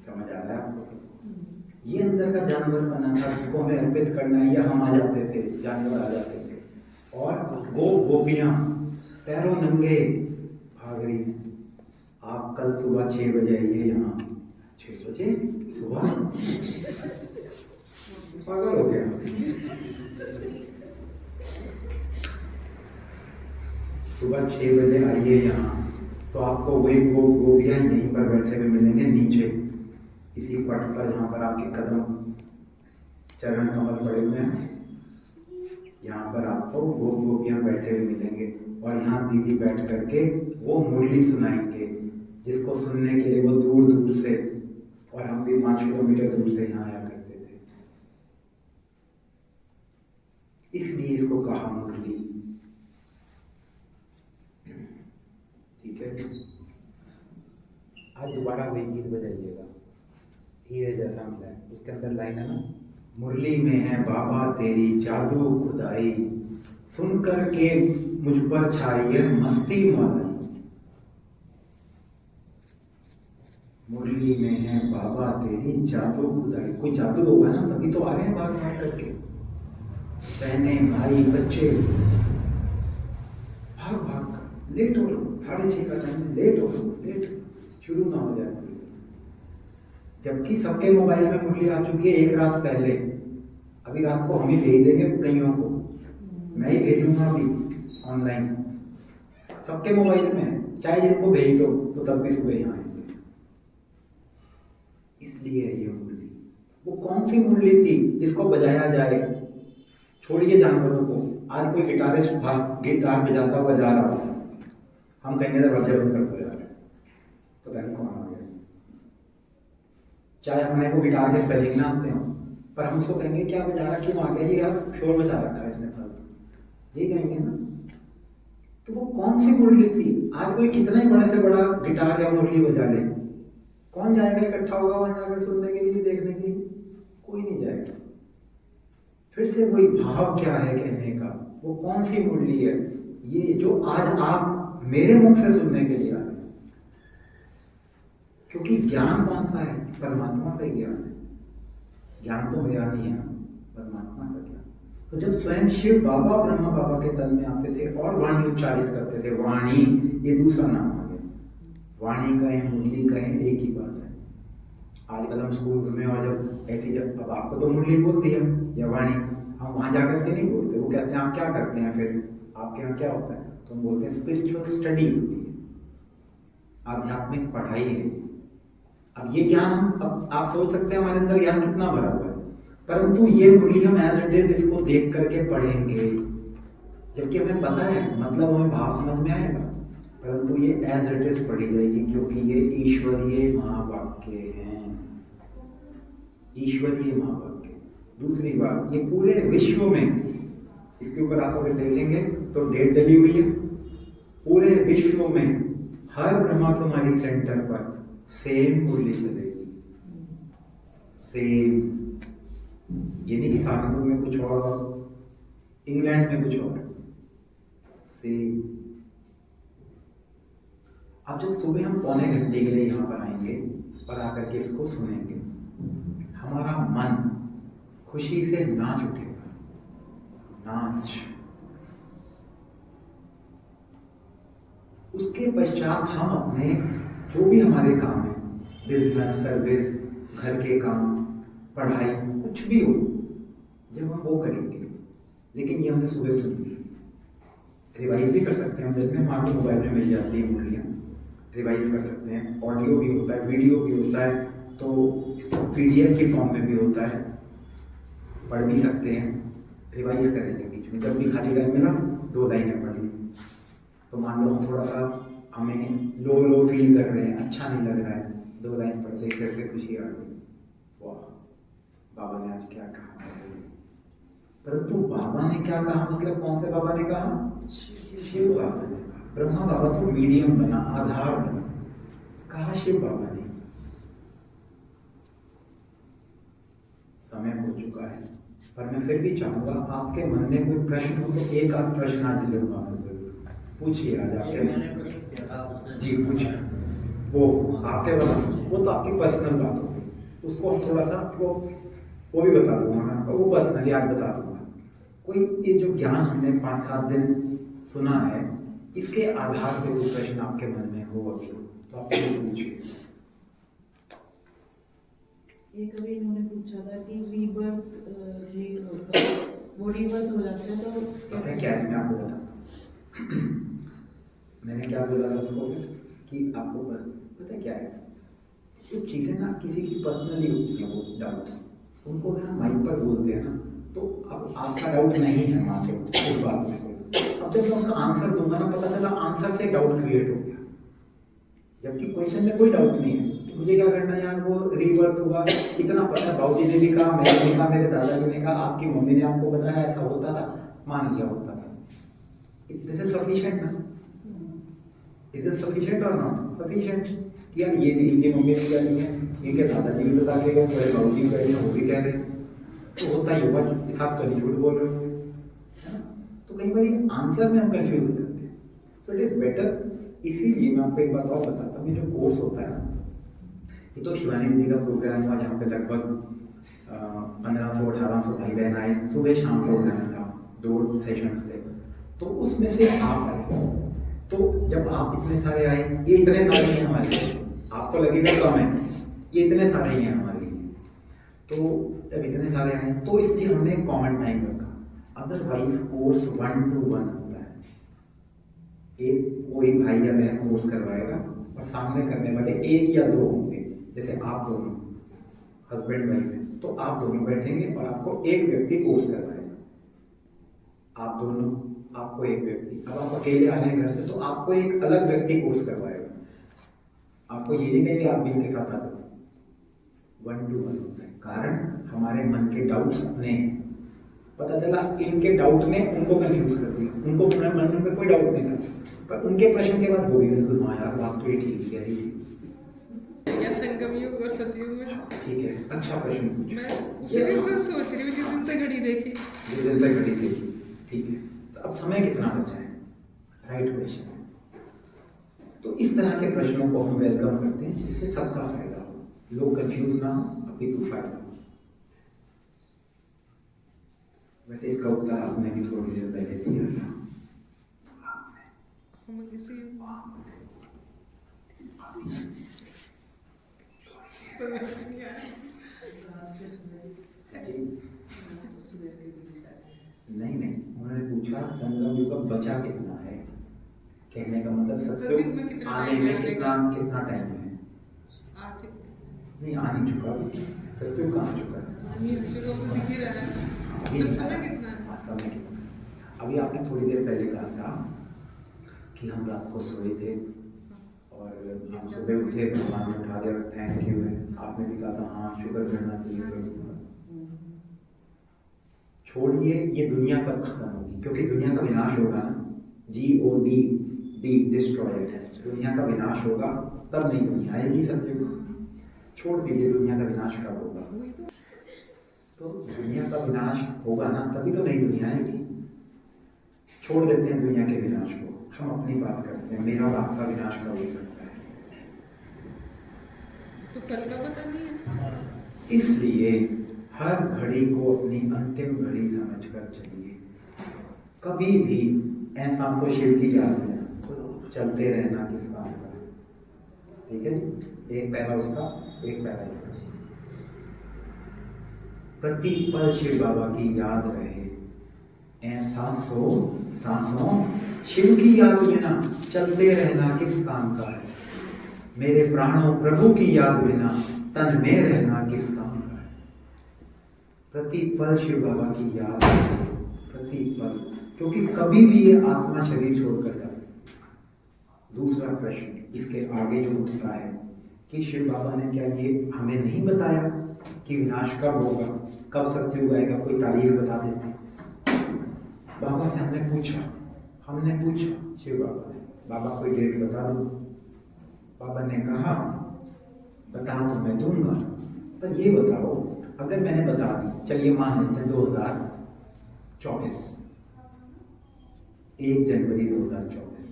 समझ आ रहा है आपको सबको? ये अंदर का जानवर बना था, इसको हमें अर्पित करना है, या हम आ जाते थे, जानवर आ जाते थे। और गोपियाँ पैरों नंगे भाग रही हैं। आप कल सुबह 6 बजे आइए यहाँ। 6 बजे सुबह? पागल हो गया। सुबह 6 बजे आइए यहाँ, तो आपको वही गोपियाँ यहीं पर बैठे हुए मिलेंगे, नीचे इसी पट पर जहाँ पर आपके कदम चरण कमल पड़े हुए हैं। यहाँ पर आपको वो गोपियाँ बैठे हुए मिलेंगे, और यहाँ दीदी बैठ करके वो मुरली सुनाएंगे, जिसको सुनने के लिए वो दूर दूर से, और हम भी 5 किलोमीटर दूर से यहाँ आया करते थे। इसलिए इसको कहा मुरली। ठीक है, आज दोबारा वही गीत बजाइएगा, हीरे जैसा मिला है। उसके अंदर लाइन है ना, मुरली में है बाबा तेरी जादू खुदाई, सुन कर के मुझ पर छाई है मस्ती मलाई। मुरली में है बाबा तेरी जादू खुदाई, कोई जादू होगा ना, तभी तो आ रहे हैं बार बार करके। बहने भाई बच्चे भाग भाग कर, लेट हो लो, 6:30 का टाइम, लेट हो लो, लेट शुरू ना हो जाए। जबकि सबके मोबाइल में मुरली आ चुकी है 1 रात पहले। अभी रात को हम ही भेज देंगे कईयों को, मैं ही भेजूंगा अभी ऑनलाइन, सबके मोबाइल में, चाहे जिनको भेज दो तो तब भी सुबह यहाँ आएंगे। इसलिए ये मुरली, वो कौन सी मुरली थी जिसको बजाया जाए? छोड़िए जानवरों को, आज कोई गिटारिस्ट गिटार बजाता हुआ जा रहा हो, हम कहेंगे दरवाजे बंद कर दो यार, पता नहीं कौन आ गया। चाहे हमें को गिटार के स्पेलिंग ना आते हो, पर हम उसको कहेंगे क्या बजा रहा, क्यों आ गया ये यार, शोर मचा रखा है इसने फालतू, ये कहेंगे ना। तो वो कौन सी मुरली थी? आज कोई कितना ही बड़े से बड़ा गिटार या मुरली बजा ले, कौन जाएगा इकट्ठा होगा वहां जाकर सुनने के लिए, देखने के लिए? कोई नहीं जाएगा। फिर से वही भाव क्या है कहने का, वो कौन सी मुरली है ये जो आज आप मेरे मुख से सुनने के लिए आ रहे हैं? क्योंकि ज्ञान कौन सा है? परमात्मा का ज्ञान है। ज्ञान तो मेरा नहीं है, परमात्मा का ज्ञान। तो जब स्वयं शिव बाबा ब्रह्मा बाबा के तन में आते थे और वाणी उच्चारित करते थे, वाणी ये दूसरा नाम आ गया, वाणी कहें मुरली कहें एक ही बात है। आजकल हम स्कूल में, और जब ऐसी, जब अब आपको तो मुरली बोल दिया या वाणी, हम वहां जाकर के नहीं बोलते। वो कहते हैं आप क्या करते हैं, फिर आपके यहाँ क्या होता है? तो हम बोलते हैं स्पिरिचुअल स्टडी होती है, आध्यात्मिक पढ़ाई है। अब ये ज्ञान हम, अब आप सोच सकते हैं हमारे अंदर ज्ञान कितना भरा हुआ है, परंतु ये मुरली हम एज इट इज इसको देख करके पढ़ेंगे, जबकि हमें पता है, मतलब हमें भाव समझ में आएगा, परंतु ये एज इट इज पढ़ी जाएगी, क्योंकि ये ईश्वरीय महावाक्य हैं, ईश्वरीय महावाक्य। दूसरी बात, ये पूरे विश्व में, इसके ऊपर आप अगर देखेंगे तो डेट डली हुई है, पूरे विश्व में हर ब्रह्मा कुमारी सेंटर पर सेम मूल्य चलेगी, सेम। ये नहीं कि सहारनपुर में कुछ और, इंग्लैंड में कुछ और, सेम। अब जब सुबह हम पौने घंटे के लिए यहाँ पर आएंगे और आकर के इसको सुनेंगे, हमारा मन खुशी से नाच उठेगा, नाच। उसके पश्चात हम अपने जो भी हमारे काम है, बिजनेस, सर्विस, घर के काम, पढ़ाई, कुछ भी हो, जब हम वो करेंगे, लेकिन ये हमने सुबह सुन ली, रिवाइज भी कर सकते हैं। जब में मान लो मोबाइल में मिल जाती है मूल्य, रिवाइज कर सकते हैं। ऑडियो भी होता है, वीडियो भी होता है, तो PDF की फॉर्म में भी होता है, पढ़ भी सकते हैं। रिवाइज करेंगे बीच में, जब भी खाली टाइम मिला 2 लाइनें पढ़ ली। तो मान लो हम थोड़ा सा हमें लो फील कर रहे हैं, अच्छा नहीं लग रहा है, 2 लाइन पढ़ते कैसे खुशी आ गई, वाह बाबा ने आज क्या कहा। परंतु बाबा ने क्या कहा, मतलब कौन से बाबा ने कहा, शिव बाबा ने कहा। ब्रह्मा बाबा तो मीडियम बना, आधार बना, कहा शिव बाबा ने। समय हो चुका है, पर मैं फिर भी चाहूंगा आपके मन में कोई प्रश्न हो तो एक आध प्रश्न आज दिलूंगा मैं जरूर। पूछिए आज आपके जी, पूछिए। वो आपके वो तो आपकी पर्सनल बात होगी, उसको हम थोड़ा सा वो भी बता दूंगा मैं आपको, वो पर्सनली आज बता दूंगा। कोई ये जो ज्ञान हमने 5-7 दिन सुना है, इसके आधार पे कोई प्रश्न आपके मन में हो अभी तो आप पूछिए। ये कभी इन्होंने पूछा था कि रीबर्थ वो रीबर्थ हो जाता है तो पता है क्या है, मैं आपको बताता हूँ। मैंने क्या बोला था उसको कि आपको पता है क्या है, कुछ चीज़ें ना किसी की पर्सनली होती हैं, वो डाउट्स, उनको अगर हम माइक पर बोलते हैं ना, तो अब आपका डाउट नहीं है वहाँ पे उस बात में। अब जब मैं उसका आंसर दूंगा ना, पता चला आंसर से डाउट क्रिएट हो गया, जबकि क्वेश्चन में कोई डाउट नहीं है। मुझे क्या करना है यार, वो रीबर्थ हुआ, इतना पता है, बाबूजी ने भी कहा, मैंने भी कहा, मेरे दादाजी ने कहा, आपकी मम्मी ने आपको बताया, ऐसा होता था, मान लिया होता था। दिस इज सफिशिएंट ना, इज इट सफिशिएंट और नॉट सफिशिएंट? यार ये भी इनकी मम्मी ने क्या लिया, इनके दादाजी भी बता के गए, मेरे बाबूजी कह रहे, वो भी कह रहे, तो होता ही होगा, आप तो नहीं झूठ बोल रहे हो, है ना? तो कई बार आंसर में हम कंफ्यूज हो जाते हैं। सो इट इज बेटर, इसीलिए मैं आपको एक बात और बताता हूँ, ये जो कोर्स होता है ना, ये तो शिवानी दीदी का प्रोग्राम हुआ जहाँ पे लगभग 1500-1800 भाई बहन आए, सुबह शाम प्रोग्राम था, 2 सेशंस थे। तो उसमें से आप आए, तो जब आप इतने सारे आए, ये इतने सारे हैं हमारे लिए, आपको लगेगा कम है, ये इतने सारे ही हैं हमारे लिए। तो जब इतने सारे आए तो इसलिए हमने कॉमन टाइम रखा, अदरवाइज कोर्स 1 to 1 होता है, एक कोई भाई या बहन कोर्स करवाएगा और सामने करने वाले 1 या 2 होंगे। जैसे आप दोनों हस्बैंड वाइफ हैं, तो आप दोनों बैठेंगे और आपको एक व्यक्ति कोर्स करवाएगा, आप दोनों, आपको एक व्यक्ति। अब आप अकेले आ रहे हैं घर से, तो आपको एक अलग व्यक्ति कोर्स करवाएगा, आपको ये नहीं कहेंगे आप भी इनके साथ आ जाओ। 1 to 1 होता है, कारण हमारे मन के डाउट्स अपने हैं। पता चला इनके डाउट ने उनको कंफ्यूज कर दिया, उनको अपने मन में कोई डाउट नहीं था, पर उनके प्रश्न के बाद वो भी कंफ्यूज, हाँ यार बात तो ये ठीक कह रही है। या संगम युग और सतयुग में, ठीक है, अच्छा प्रश्न पूछा। मैं उसी दिन से सोच रही हूँ, जिस दिन से घड़ी देखी, जिस दिन से घड़ी देखी, ठीक है। तो अब समय कितना बचा है, राइट क्वेश्चन। तो इस तरह के प्रश्नों को हम वेलकम करते हैं, जिससे सबका फायदा हो, लोग कंफ्यूज ना हो, अपितु फायदा हो। वैसे इसका उत्तर आपने भी थोड़ी देर पहले दिया था। हम इसी नहीं उन्होंने पूछा संगम युग का बचा कितना है, कहने का मतलब सतयुग में आने में कितना टाइम है। आज नहीं, आ नहीं चुका, सतयुग कहाँ चुका है, दिख ही रहा है। अभी तो नहीं समय आया। कितना है? हाँ, समय कितना। अभी आपने थोड़ी देर पहले कहा था कि हम रात को सोए थे और हम सुबह उठे, भगवान ने उठा दिया, थैंक यू है। आपने भी कहा था हाँ शुक्र करना चाहिए। छोड़िए, ये दुनिया कब खत्म होगी, क्योंकि दुनिया का विनाश होगा ना, GOD डिस्ट्रॉयड, दुनिया का विनाश होगा तब नई दुनिया आएगी सत्युग। छोड़ दीजिए दुनिया का विनाश कब होगा, तो दुनिया का विनाश होगा ना तभी तो नई दुनिया आएगी। छोड़ देते हैं दुनिया के विनाश को, हम अपनी बात करते हैं, मेरा और आपका विनाश कब हो सकता है। तो कल का पता नहीं है। इसलिए हर घड़ी को अपनी अंतिम घड़ी समझकर चलिए। कभी भी ऐसा तो शिव की याद में चलते रहना किस काम का, ठीक है। एक पैरा उसका, एक पैरा इसका। प्रति पल शिव बाबा की याद रहे, सांसों शिव की याद बिना चलते रहना किस काम का है। मेरे प्राणों प्रभु की याद बिना तन में रहना किस काम का है। प्रति पल शिव बाबा की याद रहे, प्रति पल, क्योंकि कभी भी ये आत्मा शरीर छोड़कर जा सकती है। दूसरा प्रश्न इसके आगे जो उठता है कि शिव बाबा ने क्या ये हमें नहीं बताया कि विनाश कब होगा, कब सत्युग आएगा, कोई तारीख बता देते। बाबा से हमने पूछा शिव बाबा से, बाबा कोई डेट बता दो। बाबा ने कहा बता तो मैं दूंगा, पर ये बताओ अगर मैंने बता दी, चलिए मान लेते हैं 2024, 1 जनवरी 2024,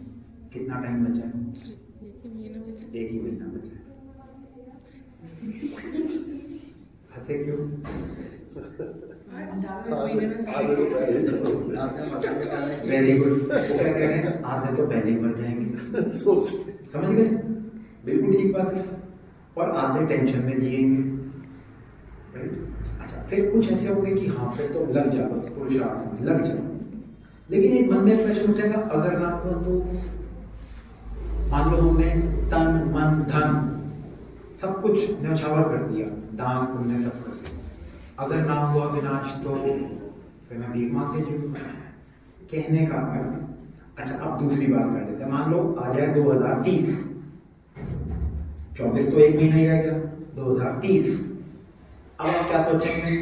कितना टाइम बचा है? एक ही महीना बचा है। हंसे क्यों? Very good. वो क्या कह रहे हैं, आधे तो पहले ही मर जाएंगे। समझ गए? बिल्कुल ठीक बात है। और आधे टेंशन में जिएंगे, राइट। अच्छा, फिर कुछ ऐसे होंगे कि हाँ फिर तो लग जा, बस पुरुषार्थ लग जा। लेकिन एक मन में प्रश्न उठेगा, अगर ना हुआ तो मान लो हमने तन मन धन सब कुछ न्यौछावर कर दिया, दान पुण्य सब कर दिया, अगर ना हुआ विनाश तो फिर मैं भीख मांग के जीऊंगा। कहने का अर्थ, अच्छा अब दूसरी बात कर लेते हैं, मान लो आ जाए 2030, 24 तो एक महीना ही रहेगा, 2030, अब आप क्या सोचेंगे?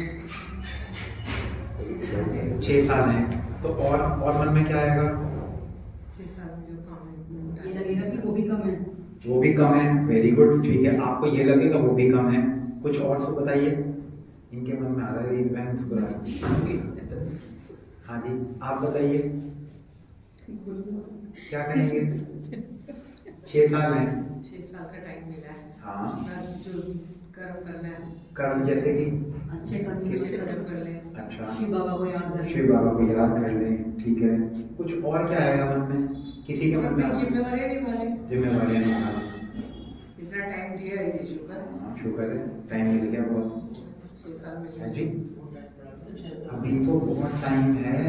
6 साल है, तो और मन में क्या आएगा? 6 साल में जो काम है ये लगेगा कि वो भी कम है, वो भी कम है। वेरी गुड, ठीक है, आपको ये लगेगा वो भी कम है। कुछ और सो बताइए, इनके मन में आ रहा है, एक बहन मुस्कुरा रही है। हाँ जी, आप बताइए क्या कहेंगे? 6 साल है, 6 साल का टाइम मिला है। हाँ, और जो कर्म करना है, कर्म जैसे कि अच्छे कर्म कर ले। अच्छा, शिव बाबा को याद कर ले। शिव बाबा को याद कर लें, ठीक है। कुछ और क्या आएगा मन में? किसी के मन में जिम्मेवारियां निभाले, जिम्मेवारियां निभाना। इतना टाइम दिया है, शुक्र। हाँ, शुक्र है, टाइम मिल गया बहुत। 6 साल में है जी, अभी तो बहुत टाइम है,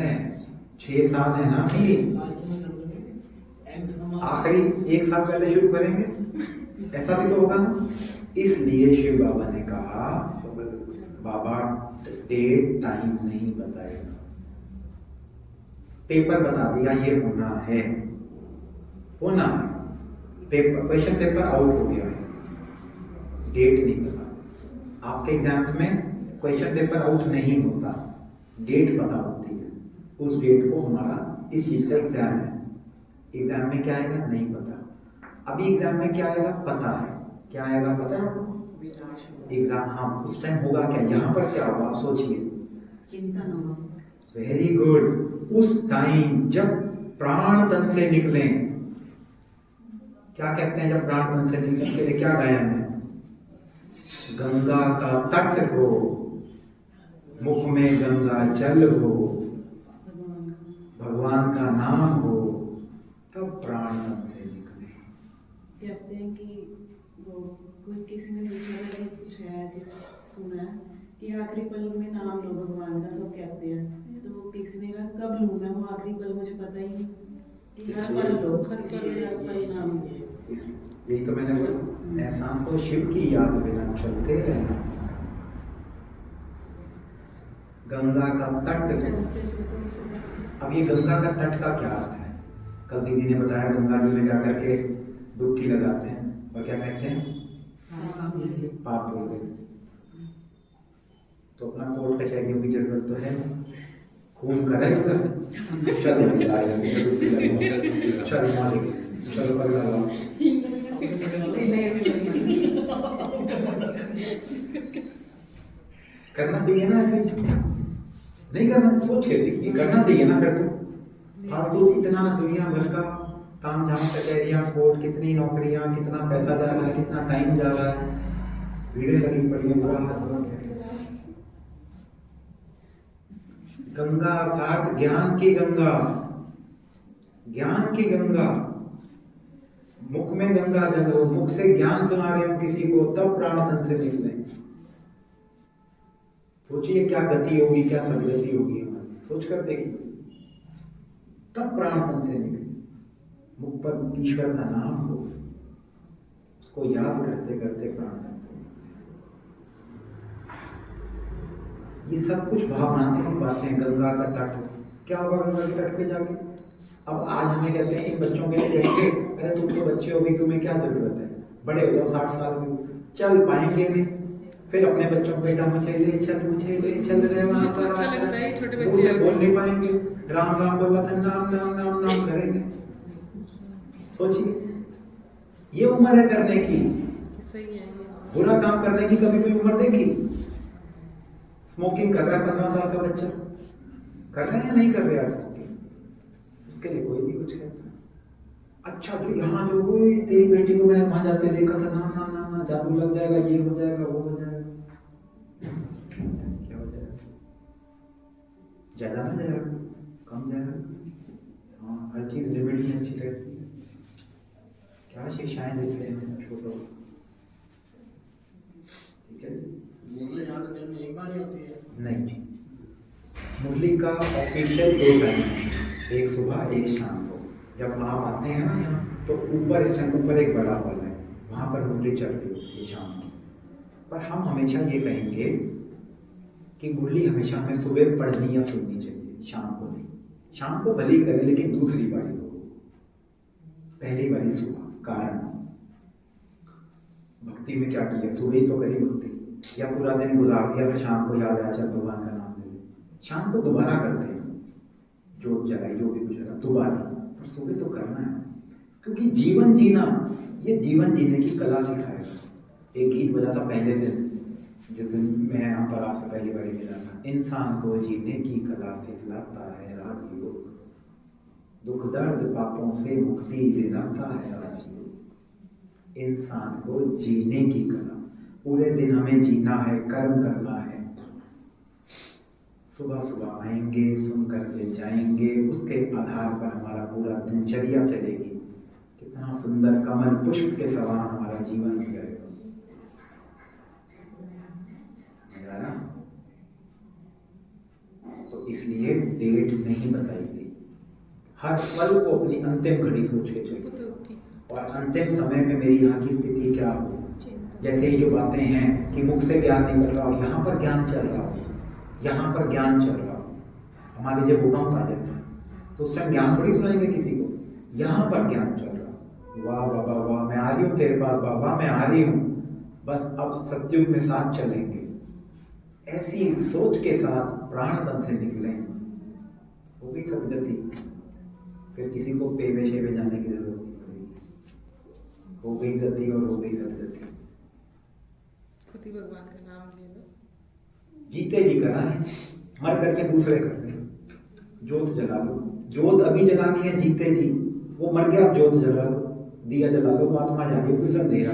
6 साल है ना अभी। आखिरी 1 साल पहले शुरू करेंगे, ऐसा भी तो होगा ना। इसलिए शिव बाबा ने कहा, बाबा डेट टाइम नहीं बताएगा, पेपर बता दिया ये होना है, पेपर क्वेश्चन पेपर आउट हो गया है, डेट नहीं पता। आपके एग्जाम्स में क्वेश्चन पेपर आउट नहीं होता, डेट पता होती है। उस डेट को हमारा इस चीज का एग्जाम है, एग्जाम में क्या आएगा नहीं पता। अभी एग्जाम में क्या आएगा पता है, क्या आएगा पता है आपको? एग्जाम, हाँ उस टाइम होगा क्या, यहाँ पर क्या होगा आप सोचिए। चिंतन होगा। Very good. उस टाइम जब प्राण तन से निकले, क्या कहते हैं जब प्राण तन से निकले, उसके लिए क्या गाया है? गंगा का तट हो, मुख में गंगा जल हो, भगवान का नाम हो, तब प्राण तन से निकले। कहते हैं कि वो कोई किसी ने पूछा था कि कुछ है ऐसे सुना है कि आखिरी पल में नाम लो भगवान का, सब कहते हैं। तो किसी ने कहा कब लूँ मैं वो आखिरी पल, मुझे पता ही नहीं कि हर पल लो, इसलिए हर पल नाम लो। यही तो मैंने बोला, एहसासों शिव की याद बिना चलते रहना। गंगा का तट, अब ये गंगा का तट का क्या अर्थ है? कल दीदी ने बताया गंगा जी में जाकर के डुबकी लगाते हैं और क्या कहते हैं? पाप धुल गए। तो अपना कोर्ट कचहरियों की जरूरत तो है, खून करें उधर, चलो चल चलो पगला लो। करना चाहिए ना ऐसे? नहीं करना, सोच के देखिए, करना चाहिए ना फिर तो। फालतू इतना दुनिया भर का ताम झाम कचहरियाँ कोर्ट, कितनी नौकरियाँ, कितना पैसा जा रहा है, कितना टाइम जा रहा है, भीड़ें लगी पड़ी है, बुरा हाल हो गया। गंगा अर्थात ज्ञान की गंगा, ज्ञान की गंगा। मुख में गंगा जल हो, मुख से ज्ञान सुना रहे हो किसी को, तब प्राण तन से निकले। सोचिए क्या गति होगी, क्या सदगति होगी हमारी, सोच कर देखिए, तब प्राण तन से निकले। मुख पर ईश्वर का नाम हो, उसको याद करते करते प्राण तन से निकले। ये सब कुछ भावनात्मक बातें। गंगा का तट, क्या होगा गंगा के तट पे जाके? अब आज हमें कहते हैं इन बच्चों के लिए कहेंगे, अरे तुम तो बच्चे हो भी, तुम्हें क्या जरूरत है, बड़े हो जाओ 60 साल में, चल पाएंगे नहीं। फिर अपने बच्चों को बेटा मुझे ले चल, मुझे ले चल रहे वहां तो अच्छा लगता है छोटे मुंह बच्चे से बोल नहीं पाएंगे, राम राम बोला था, नाम नाम नाम नाम करेंगे। सोचिए, ये उम्र है करने की। सही है ये। बुरा काम करने की कभी कोई उम्र देखी? स्मोकिंग कर रहा है 15 साल का बच्चा, कर रहे हैं या नहीं कर रहे हैं स्मोकिंग? उसके लिए कोई नहीं कुछ कहता। अच्छा जो यहाँ जो कोई तेरी बेटी को मैं वहां जाते देखा था, ना ना ना ना जादू लग जाएगा, ये हो जाएगा, वो हो जाएगा। क्या हो जाएगा? ज्यादा ना जाएगा, कम जाएगा। हाँ, हर चीज लिमिट में अच्छी रहती है। क्या शिक्षाएं देते हैं छोटों को, ठीक है? मुरली यहाँ तो दिन में एक बार ही होती है। नहीं जी, मुरली का ऑफिशियल 2 टाइम है, एक सुबह एक शाम को। जब आप आते हैं ना यहाँ, तो ऊपर स्टैंड ऊपर एक बड़ा हॉल है, वहाँ पर मुरली चलती होती है शाम की। पर हम हमेशा ये कहेंगे कि मुरली हमेशा हमें सुबह पढ़नी या सुननी चाहिए, शाम को नहीं। शाम को भली करें लेकिन दूसरी बारी हो, पहली बारी सुबह। कारण भक्ति में क्या किया, सुबह ही तो करी भक्ति, या पूरा दिन गुजार दिया, फिर शाम को याद आया चल भगवान का नाम ले ले। शाम को दोबारा करते हैं, जोत जलाई, जो भी गुजरा दोबारा, पर सुबह तो करना है। क्योंकि जीवन जीना, ये जीवन जीने की कला सिखाएगा। एक गीत बजा था पहले दिन, जिस दिन मैं यहाँ पर आपसे पहली बार मिला था, इंसान को जीने की कला सिखलाता है राजयोग, दुख दर्द पापों से मुक्ति दिलाता है राजयोग। इंसान को जीने की कला, पूरे दिन हमें जीना है, कर्म करना है। सुबह सुबह आएंगे, सुन करके जाएंगे, उसके आधार पर हमारा पूरा दिनचर्या चलेगी। कितना सुंदर कमल पुष्प के समान हमारा जीवन हो जाएगा। तो इसलिए डेट नहीं बताई गई, हर पल को अपनी अंतिम घड़ी सोच के चलिए, तो ठीक। और अंतिम समय में मेरी यहाँ की स्थिति क्या हो। जैसे ये जो बातें हैं कि मुख से ज्ञान नहीं कर रहा हो, यहाँ पर ज्ञान चल रहा हो, यहाँ पर ज्ञान चल रहा हो। हमारे जब भूकंप आ जाए तो उस टाइम ज्ञान थोड़ी सुनाएंगे किसी को, यहाँ पर ज्ञान चल रहा हो। वाह बाबा वाह, मैं आ रही हूँ तेरे पास बाबा, मैं आ रही हूँ, बस अब सतयुग में साथ चलेंगे। ऐसी सोच के साथ प्राण तन से निकले, हो गई सदगति। फिर किसी को पेवे शेवे जाने की जरूरत नहीं पड़ेगी, हो गई गति और हो गई सदगति। खुद ही भगवान का नाम ले लो, जीते जी कराएं, मर करके दूसरे कर दें। जोत जला लो, जोत अभी जलानी है जीते जी, वो मर गया अब जोत जला लो, दिया जला लो, वो आत्मा जा रही है, उसे अंधेरा,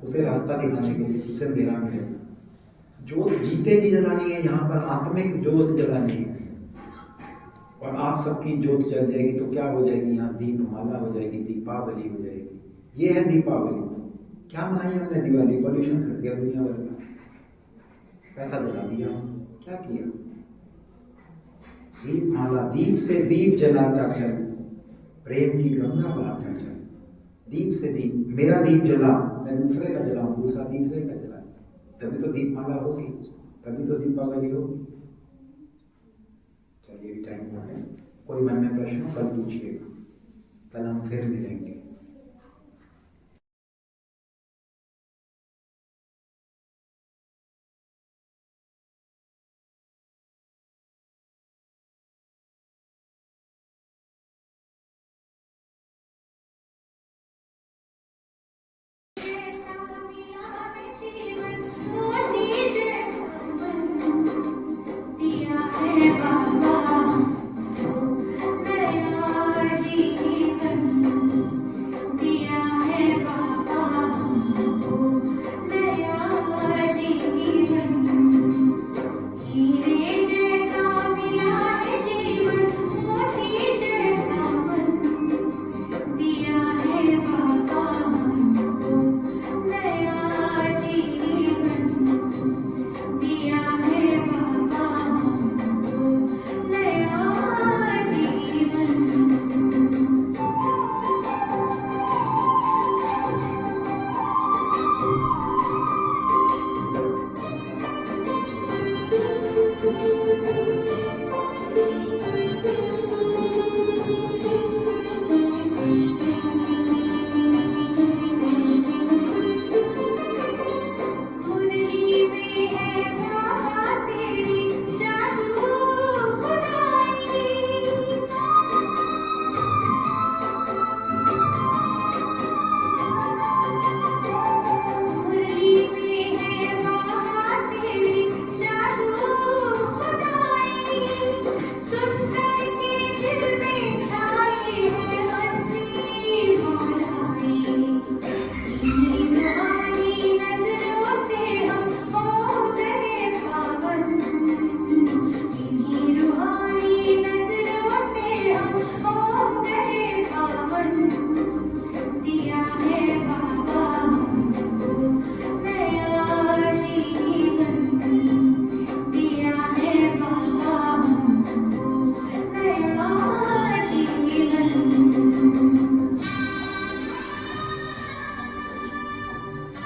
उसे रास्ता दिखाने के लिए, उसे अंधेरा मिलेगा। जोत जीते जी जलानी है, यहाँ पर आत्मिक जोत जलानी है। और आप सबकी जोत जल जाएगी तो क्या हो जाएगी, यहाँ दीपमाला हो जाएगी, दीपावली हो जाएगी। ये है दीपावली। क्या मनाई हमने दिवाली, पॉल्यूशन कर दिया दुनिया भर में, पैसा जला दिया, क्या किया। दीपमाला, दीप से दीप जलाता चल, प्रेम की गंगा बहाता चल। दीप से दीप, मेरा दीप जला, मैं दूसरे का जलाऊं, दूसरा तीसरे का जला, तभी तो दीपमाला होगी, तभी तो दीपावली होगी। चलिए टाइम हो गया, कोई मन में प्रश्न कल पूछिएगा, कल हम फिर मिलेंगे।